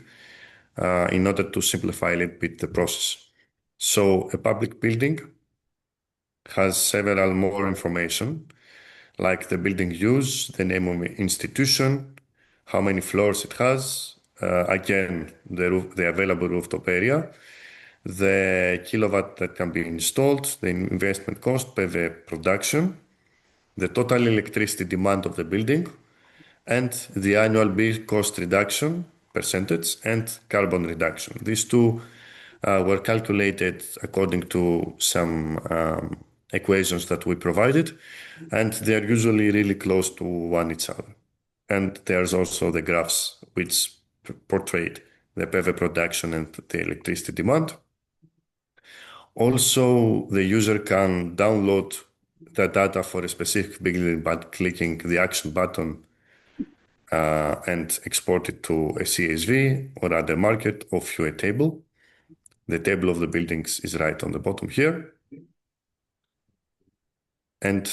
in order to simplify a little bit the process. So a public building has several more information, like the building use, the name of the institution, how many floors it has, again, the available rooftop area, the kilowatt that can be installed, the investment cost per the production, the total electricity demand of the building, and the annual bill cost reduction percentage and carbon reduction. These two were calculated according to some equations that we provided, and they're usually really close to one each other. And there's also the graphs which portrayed the PV production and the electricity demand. Also, the user can download the data for a specific building by clicking the action button and export it to a CSV or other market or view a table. The table of the buildings is right on the bottom here. And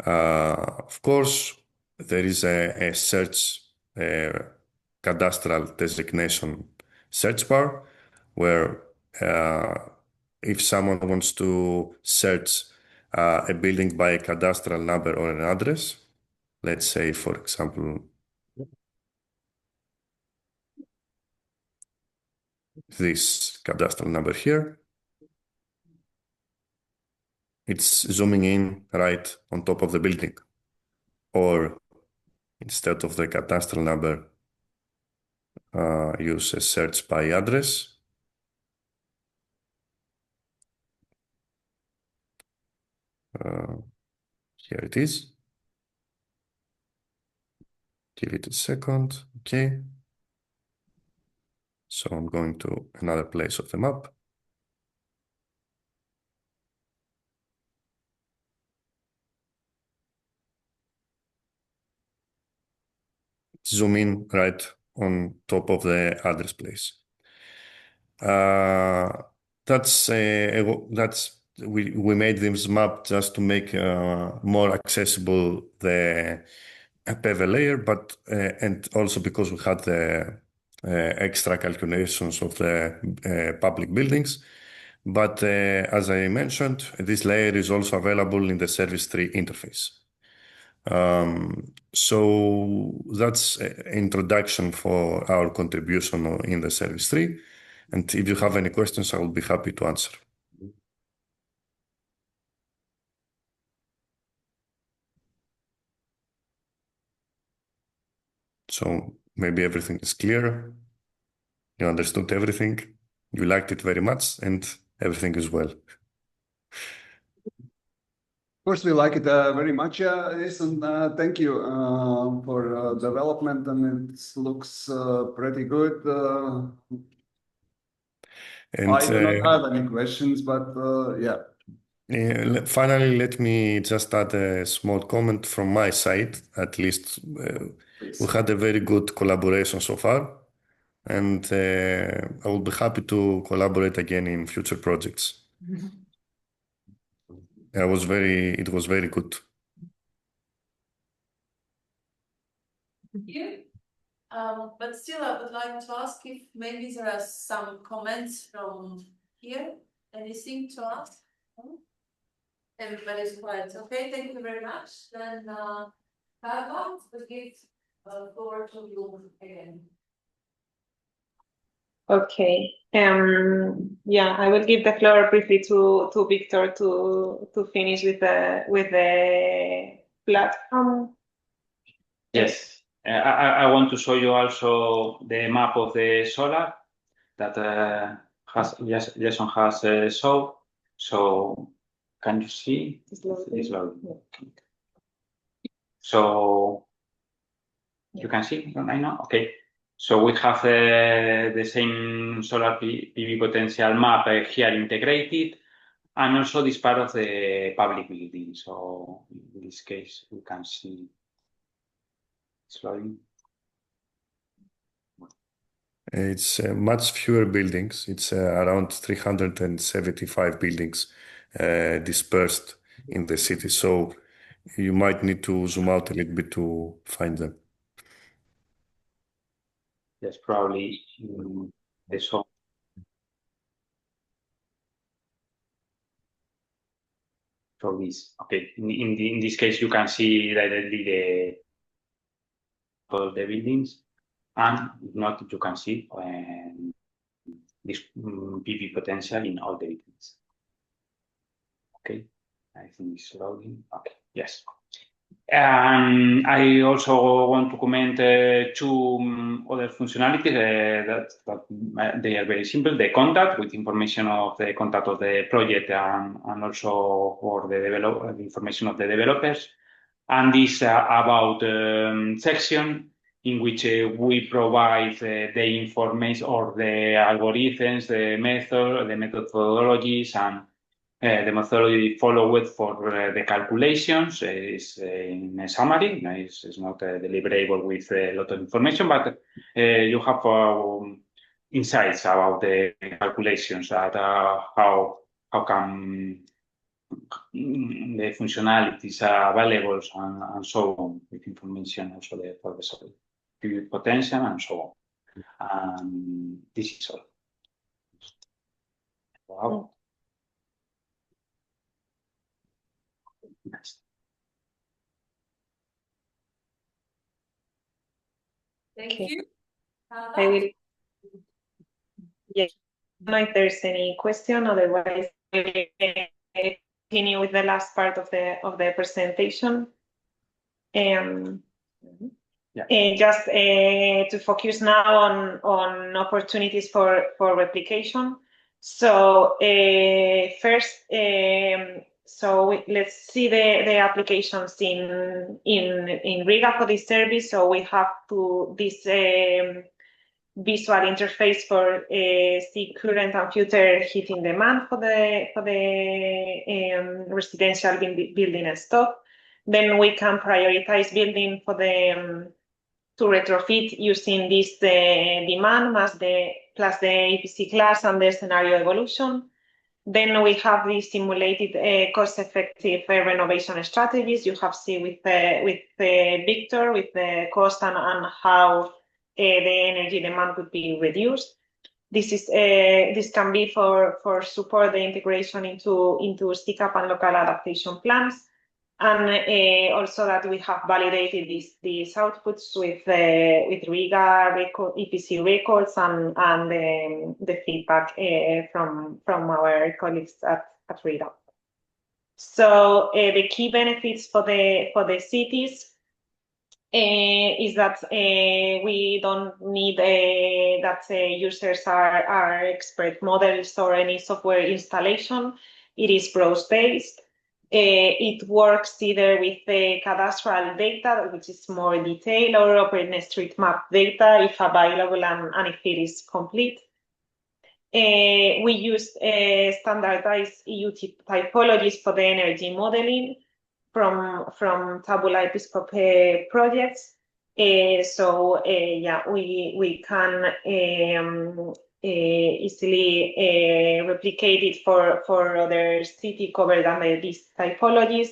of course, there is a search cadastral designation search bar where if someone wants to search a building by a cadastral number or an address, let's say, for example, this cadastral number here, it's zooming in right on top of the building. Or instead of the cadastral number, use a search by address. Here it is. Give it a second. Okay. So I'm going to another place of the map. Zoom in right on top of the address place. We made this map just to make more accessible the PV layer, but and also because we had the extra calculations of the public buildings. But as I mentioned, this layer is also available in the service tree interface. So that's an introduction for our contribution in the service tree. And if you have any questions, I will be happy to answer. So maybe everything is clear. You understood everything. You liked it very much, and everything is well. Of course, we like it very much, Jason. Thank you for development, and it looks pretty good. And I do not have any questions, but yeah. Finally, let me just add a small comment from my side. At least we had a very good collaboration so far, and I will be happy to collaborate again in future projects. It was very good. Thank you. But still, I would like to ask if maybe there are some comments from here. Anything to ask? Everybody's quiet. Okay, thank you very much. Then, Carla, we'll give floor to you again. Okay. Yeah, I will give the floor briefly to Victor to finish with the platform. Yes, I want to show you also the map of the solar that Jason has shown. So can you see? It's loading. So you can see right now? Okay. So we have the same solar PV potential map here integrated, and also this part of the public building. So in this case, we can see it's loading. It's much fewer buildings. It's around 375 buildings dispersed in the city. So you might need to zoom out a little bit to find them. Yes, probably the zone. For this, okay. In this case, you can see directly all the buildings, and if not, you can see this PV potential in all the buildings. Okay, I think it's loading. Okay, yes. And I also want to comment two other functionalities that they are very simple. The contact with information of the contact of the project and also for the information of the developers. And this about section in which we provide the information or the algorithms, the methodologies, and the methodology followed for the calculations is in a summary. It's not deliverable with a lot of information, but you have insights about the calculations that how can the functionalities are available and so on, with information also for the PV potential and so on. This is all. Wow. Next. Thank Okay. you. I will. Yeah. I don't know if there's any question. Otherwise, I will continue with the last part of the presentation. Just to focus now on opportunities for replication. So first, let's see the applications in Riga for this service. So we have this visual interface for see current and future heating demand for the residential building stock. Then we can prioritize building for the to retrofit using this demand plus the EPC class and the scenario evolution. Then we have the simulated cost-effective renovation strategies. You have seen with Victor with the cost and how the energy demand could be reduced. This can be for support the integration into STICAP and local adaptation plans. And also that we have validated these outputs with Riga EPC records and the feedback from our colleagues at Riga. So the key benefits for the cities is that we don't need that users are expert models or any software installation. It is browse-based. It works either with cadastral data, which is more detailed, or OpenStreetMap data if available and if it is complete. We use standardized EU typologies for the energy modeling from Tabula Episcope projects. So yeah, we can easily replicate it for other city covered under these typologies.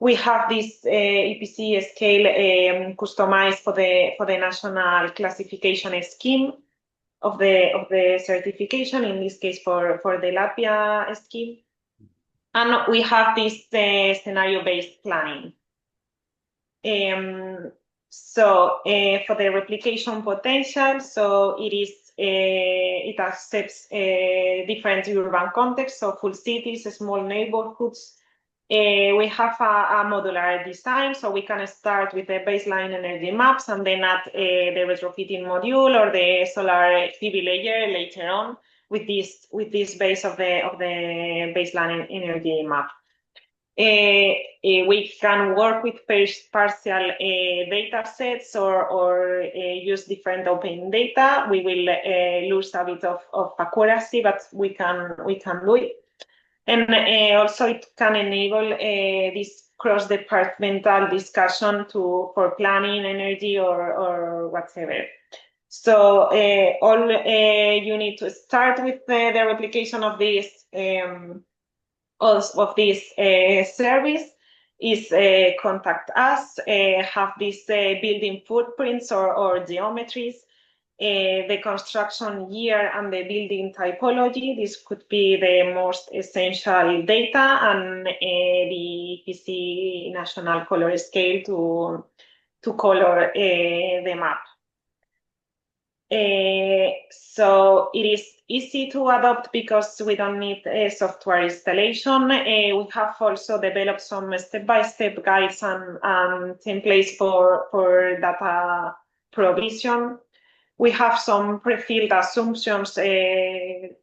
We have this EPC scale customized for the national classification scheme of the certification, in this case for the Latvia scheme. And we have this scenario-based planning. So for the replication potential, so it accepts different urban contexts, so full cities, small neighborhoods. We have a modular design, so we can start with the baseline energy maps and then add the retrofitting module or the solar PV layer later on with this base of the baseline energy map. We can work with partial data sets or use different open data. We will lose a bit of accuracy, but we can do it. And also it can enable this cross-departmental discussion for planning, energy, or whatever. So all you need to start with the replication of this service is contact us, have these building footprints or geometries, the construction year and the building typology. This could be the most essential data, and the EPC national color scale to color the map. So it is easy to adopt because we don't need a software installation. We have also developed some step-by-step guides and templates for data provision. We have some pre-filled assumptions to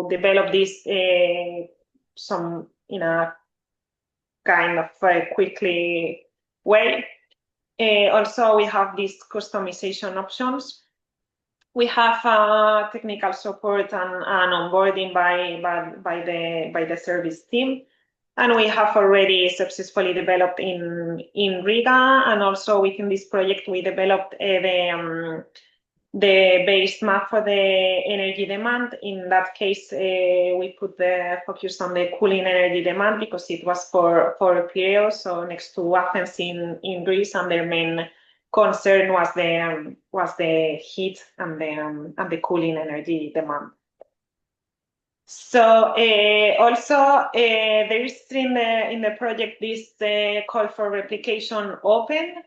develop this some in a kind of quickly way. Also, we have these customization options. We have technical support and onboarding by the service team, and we have already successfully developed in Riga, and also within this project we developed the base map for the energy demand. In that case, we put the focus on the cooling energy demand because it was for Piraeus, so next to Athens in Greece, and their main concern was the heat and the cooling energy demand. So also there is in the project this call for replication open.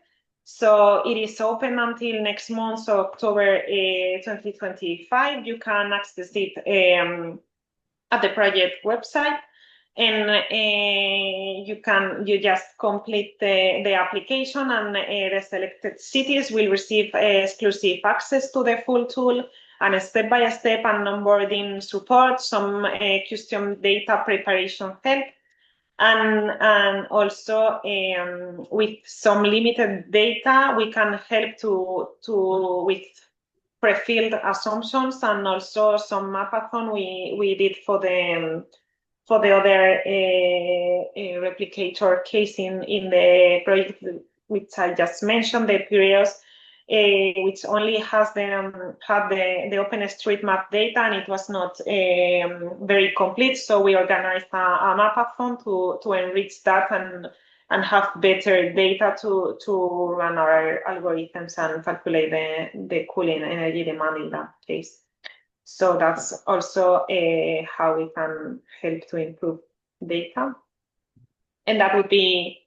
So it is open until next month, so October 2025. You can access it at the project website, and you just complete the application, and the selected cities will receive exclusive access to the full tool and step-by-step and onboarding support, some custom data preparation help. And also with some limited data, we can help with pre-filled assumptions, and also some mapathon we did for the other replicator case in the project which I just mentioned, the Piraeus, which only has the OpenStreetMap data, and it was not very complete. So we organized a mapathon to enrich that and have better data to run our algorithms and calculate the cooling energy demand in that case. So that's also how we can help to improve data. And that would be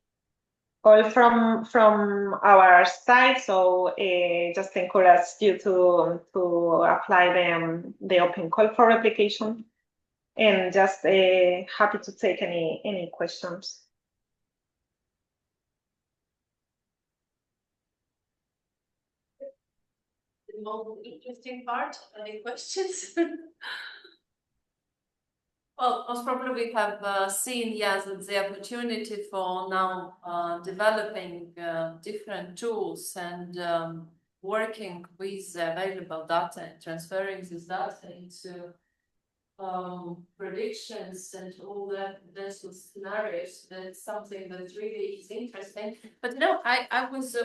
all from our side. So just encourage you to apply the open call for replication, and just happy to take any questions. the most interesting part. Any questions? Well, most probably we have seen, yes, the opportunity for now developing different tools and working with available data and transferring this data into predictions and all that potential scenarios. That's something that really is interesting. But no, I was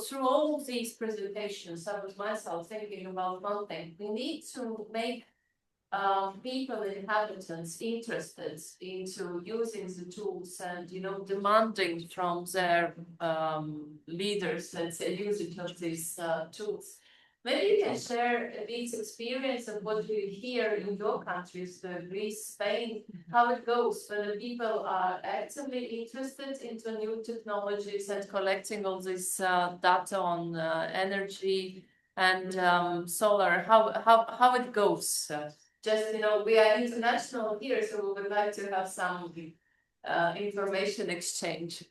through all these presentations, I was myself thinking about one thing. We need to make people, inhabitants interested into using the tools and, you know, demanding from their leaders that they usage of these tools. Maybe you can share a bit experience of what you hear in your countries, Greece, Spain, how it goes when the people are actively interested into new technologies and collecting all this data on energy and solar, how it goes. Just, you know, we are international here, so we would like to have some information exchange.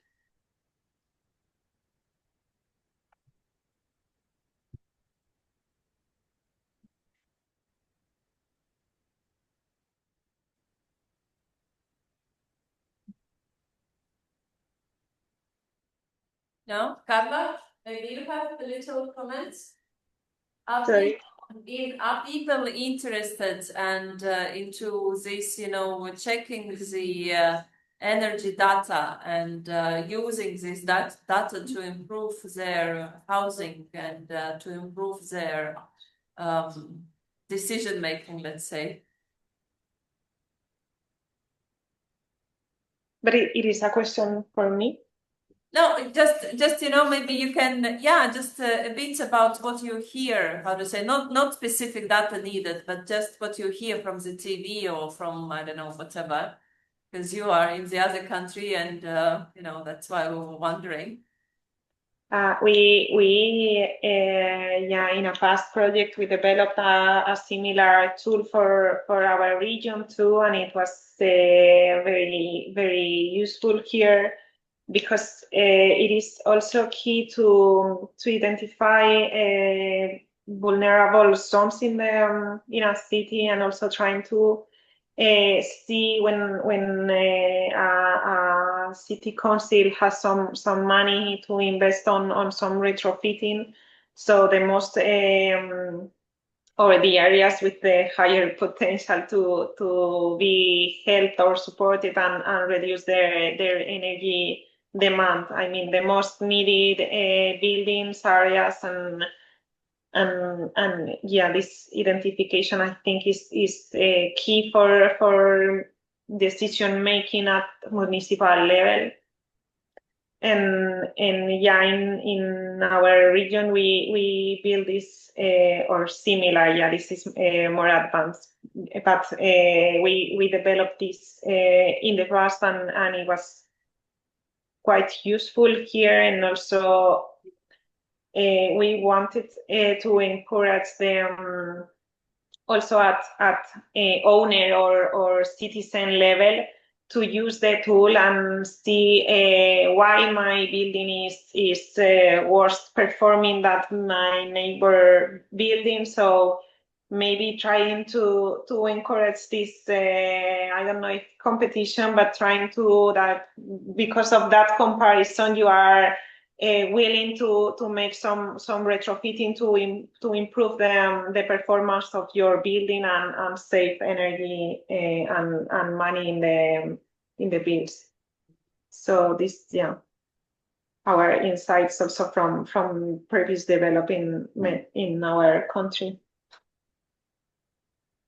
No, Carla, maybe you have a little comments? Sorry. Are people interested and into this, you know, checking the energy data and using this data to improve their housing and to improve their decision making, let's say? But it is a question for me. No, just you know, maybe you can, yeah, just a bit about what you hear, how to say, not specific data needed, but just what you hear from the TV or from, I don't know, whatever, because you are in the other country and, you know, that's why we were wondering. Yeah, in a past project, we developed a similar tool for our region too, and it was very, very useful here, because it is also key to identify vulnerable zones in a city, and also trying to see when a city council has some money to invest on some retrofitting. So the most or the areas with the higher potential to be helped or supported and reduce their energy demand. I mean, the most needed buildings, areas, and yeah, this identification, I think, is key for decision making at municipal level. And yeah, in our region, we build this or similar. Yeah, this is more advanced, but we developed this in the past, and it was quite useful here. And also we wanted to encourage them also at owner or citizen level to use the tool and see why my building is worst performing than my neighbor building. So maybe trying to encourage this, I don't know if competition, but trying to that because of that comparison, you are willing to make some retrofitting to improve the performance of your building and save energy and money in the bills. So this, yeah, our insights also from previous developing in our country.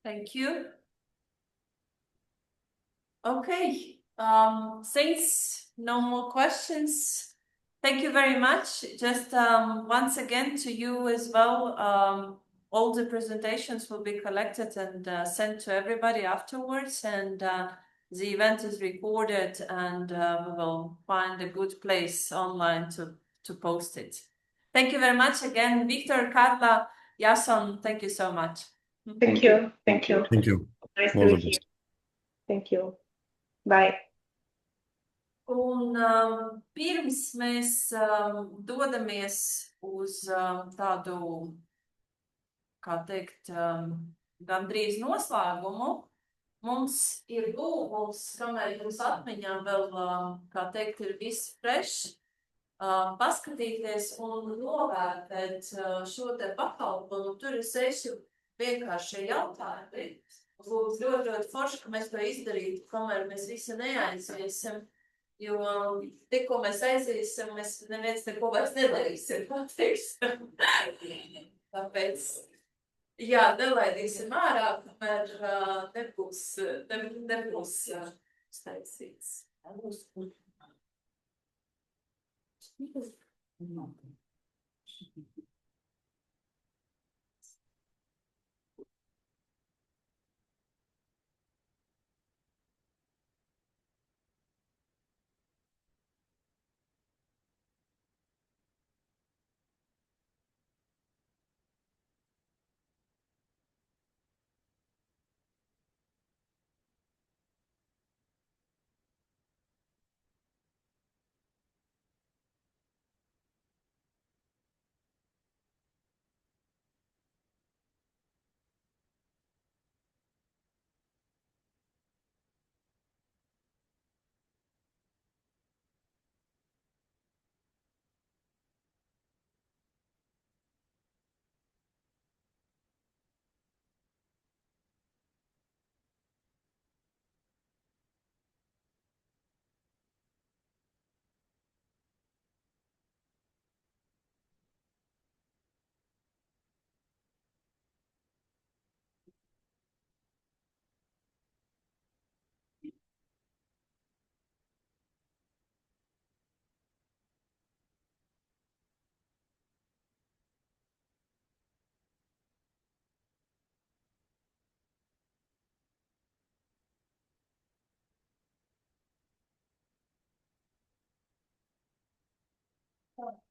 Thank you. Okay, since no more questions, thank you very much. Just once again to you as well, all the presentations will be collected and sent to everybody afterwards, and the event is recorded, and we will find a good place online to post it. Thank you very much again, Victor, Carla, Jason, thank you so much. Thank you. Thank you. Thank you. Nice All to the be here. best. Thank you. Bye. Un pirms mēs dodamies uz tādu kā teikt, gandrīz noslēgumu. Mums ir lūgums, kamēr jums atmiņā vēl, kā teikt, ir viss fresh, paskatīties un novērtēt šo te pakalpojumu. Tur ir 6 vienkāršie jautājumi. Būtu ļoti, ļoti forši, ka mēs to izdarītu, kamēr mēs visi neaiziesim. Jo tikko mēs aiziesim, mēs neviens neko vairs nedarīsim, pateiksim. Tāpēc, jā, nelaidīsim ārā, kamēr nebūs uztaisīts.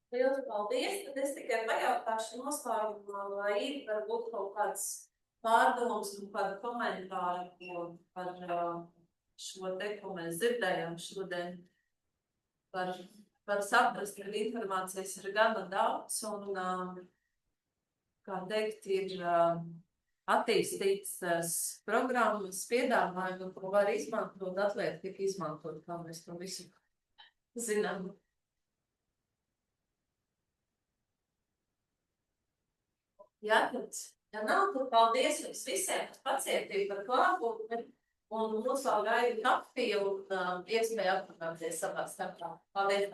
Liels paldies, tad es tikai pajautāšu noslēgumā, vai ir varbūt kaut kāds pārdoms un kāda komentāra par šo te, ko mēs dzirdējām šodien, par saprast, ka informācijas ir gana daudz un, kā teikt, ir attīstītas programmas, piedāvājumi, ko var izmantot, atliek tik izmantot, kā mēs to visu zinām. Jā, tad, ja nav, tad paldies jums visiem par pacietību, par klātbūtni, un mums vēl gaida kafija un iespēja aprunāties savā starpā. Paldies!